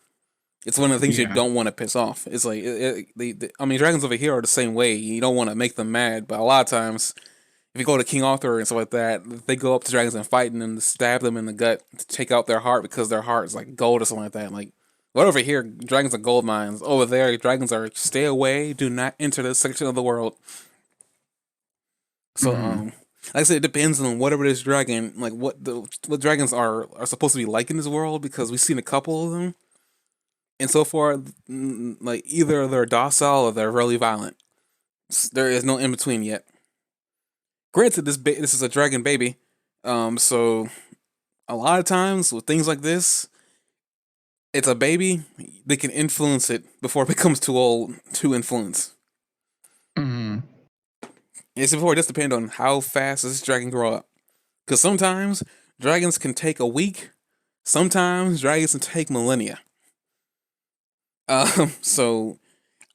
It's one of the things you Yeah. don't want to piss off. It's like I mean, dragons over here are the same way. You don't want to make them mad, but a lot of times, if you go to King Arthur and stuff like that, they go up to dragons and fight and then stab them in the gut to take out their heart because their heart is like gold or something like that. Like, right over here, dragons are gold mines. Over there, dragons are stay away, do not enter this section of the world. So, like I said, it depends on whatever this dragon, like what dragons are supposed to be like in this world because we've seen a couple of them. And so far, like either they're docile or they're really violent. There is no in between yet. Granted, this is a dragon baby, so a lot of times with things like this, it's a baby. They can influence it before it becomes too old to influence. It's before it just depends on how fast this dragon grow up. Because sometimes dragons can take a week. Sometimes dragons can take millennia. So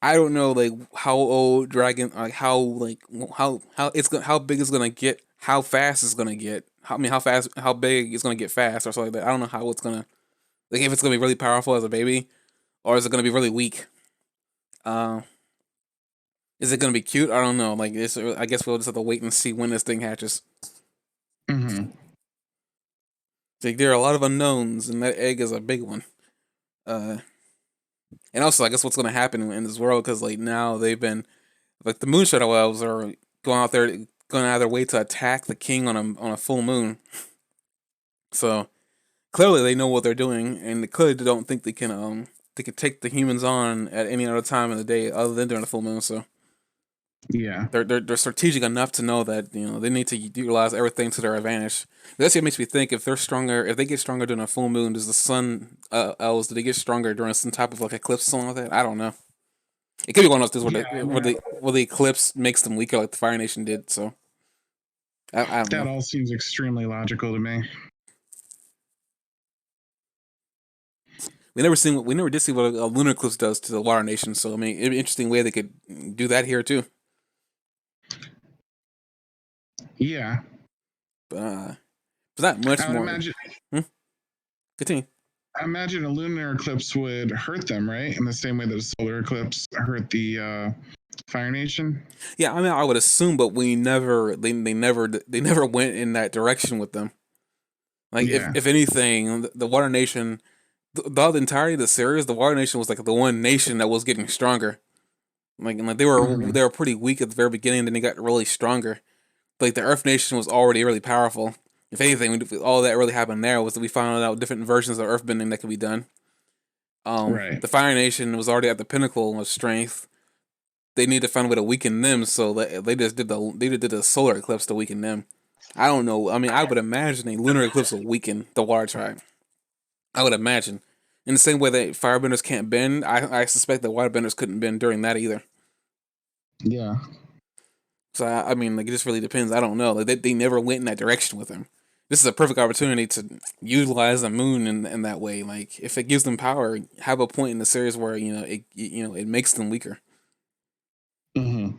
I don't know like how old dragon, like how big it's gonna get, how fast it's gonna get. How big it's gonna get fast or something like that. I don't know how it's gonna, like if it's gonna be really powerful as a baby, or is it gonna be really weak. Is it gonna be cute? I don't know. Like I guess we'll just have to wait and see when this thing hatches. Like there are a lot of unknowns, and that egg is a big one. And also, I guess what's going to happen in this world because like now they've been like the Moonshadow elves are going out of their way to attack the king on a full moon. So clearly they know what they're doing, and they clearly don't think they can take the humans on at any other time of the day other than during the full moon. So yeah, they're strategic enough to know that they need to utilize everything to their advantage. That's what makes me think if they get stronger during a full moon, does the sun elves do they get stronger during some type of like eclipse or something like that? I don't know. It could be one of those things where the eclipse makes them weaker, like the Fire Nation did. So I don't know. That all seems extremely logical to me. We never did see what a lunar eclipse does to the Water Nation. So I mean, it'd be an interesting way they could do that here too. Yeah, but not much I would more. Imagine, Continue. I imagine a lunar eclipse would hurt them, right? In the same way that a solar eclipse hurt the Fire Nation. Yeah, I mean, I would assume, but they never went in that direction with them. Like, if anything, the Water Nation, the entirety of the series, the Water Nation was like the one nation that was getting stronger. Like they were pretty weak at the very beginning, then they got really stronger. Like the Earth Nation was already really powerful. If anything, all that really happened there was that we found out different versions of earthbending that could be done. Right. The Fire Nation was already at the pinnacle of strength. They need to find a way to weaken them, so they just did the solar eclipse to weaken them. I don't know. I mean, I would imagine a lunar eclipse will weaken the Water Tribe. I would imagine. In the same way that firebenders can't bend, I suspect that waterbenders couldn't bend during that either. Yeah. So I mean, like it just really depends. I don't know. Like they never went in that direction with him. This is a perfect opportunity to utilize the moon in that way. Like if it gives them power, have a point in the series where it makes them weaker. But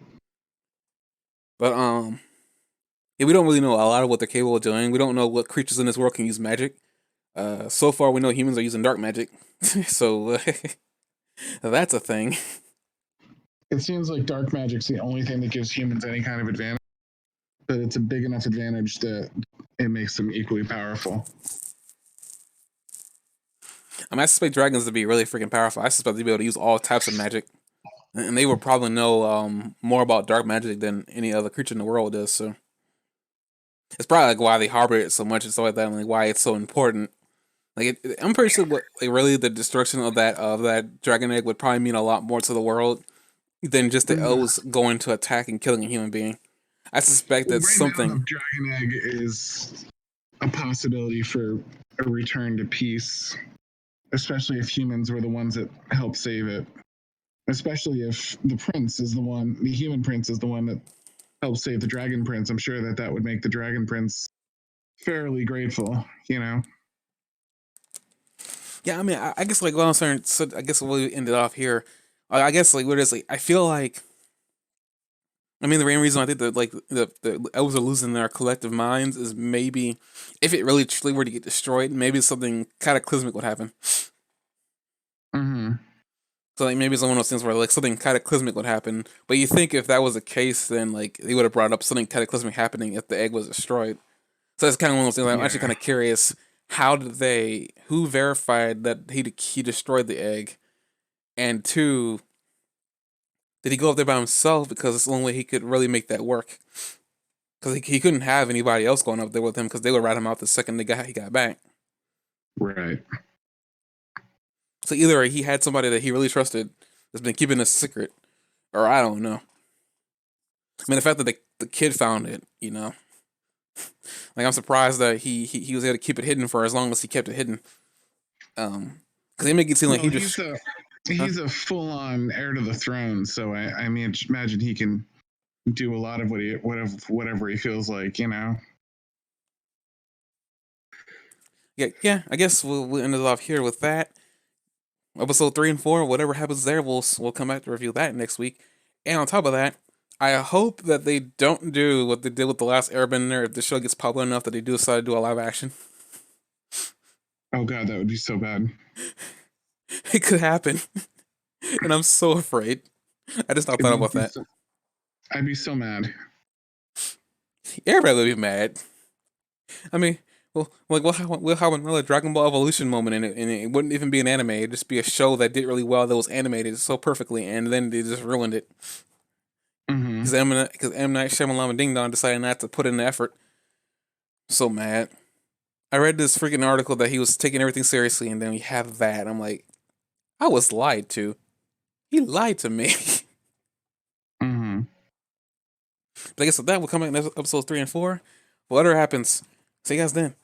yeah, we don't really know a lot of what they're capable of doing. We don't know what creatures in this world can use magic. So far we know humans are using dark magic, so that's a thing. It seems like dark magic's the only thing that gives humans any kind of advantage, but it's a big enough advantage that it makes them equally powerful. I mean, I suspect dragons to be really freaking powerful. I suspect they'll be able to use all types of magic. and they would probably know more about dark magic than any other creature in the world does. So it's probably like why they harbor it so much and stuff like that, and like why it's so important. Like I'm pretty sure what like really the destruction of that dragon egg would probably mean a lot more to the world than just the elves going to attack and killing a human being. I suspect that something. Now, the dragon egg is a possibility for a return to peace, especially if humans were the ones that helped save it. Especially if the human prince is the one that helped save the dragon prince. I'm sure that would make the dragon prince fairly grateful, you know? Yeah, I mean, I guess like what I'm saying. So I guess we'll end it off here. I guess like what is like I feel like. I mean, the main reason I think that like the elves are losing their collective minds is maybe if it really truly were to get destroyed, maybe something cataclysmic would happen. Mm-hmm. So like maybe it's one of those things where like something cataclysmic would happen. But you think if that was the case, then like they would have brought up something cataclysmic happening if the egg was destroyed. So it's kind of one of those things. Like, I'm actually kind of curious. Who verified that he destroyed the egg, and two, did he go up there by himself because it's the only way he could really make that work? Because he couldn't have anybody else going up there with him because they would rat him out the second he got back. Right. So either he had somebody that he really trusted that's been keeping a secret, or I don't know. I mean, the fact that the kid found it, you know, like I'm surprised that he was able to keep it hidden for as long as he kept it hidden. Because they make it seem like he's a full-on heir to the throne, so I mean, imagine he can do a lot of whatever he feels like, you know. Yeah. I guess we'll end it off here with that. Episode 3 and 4, whatever happens there, we'll come back to review that next week. And on top of that, I hope that they don't do what they did with The Last Airbender if the show gets popular enough that they do decide to do a live action. Oh god, that would be so bad. It could happen. And I'm so afraid. I just not thought about that. I'd be so mad. Everybody would be mad. I mean, we'll have another Dragon Ball Evolution moment in it, and it wouldn't even be an anime. It'd just be a show that did really well, that was animated so perfectly, and then they just ruined it. Because M. Night Shyamalan and Ding Dong decided not to put in the effort. So mad. I read this freaking article that he was taking everything seriously, and then we have that. I'm like, I was lied to. He lied to me. But I guess with that, we'll come back in episodes 3 and 4. Whatever happens, see you guys then.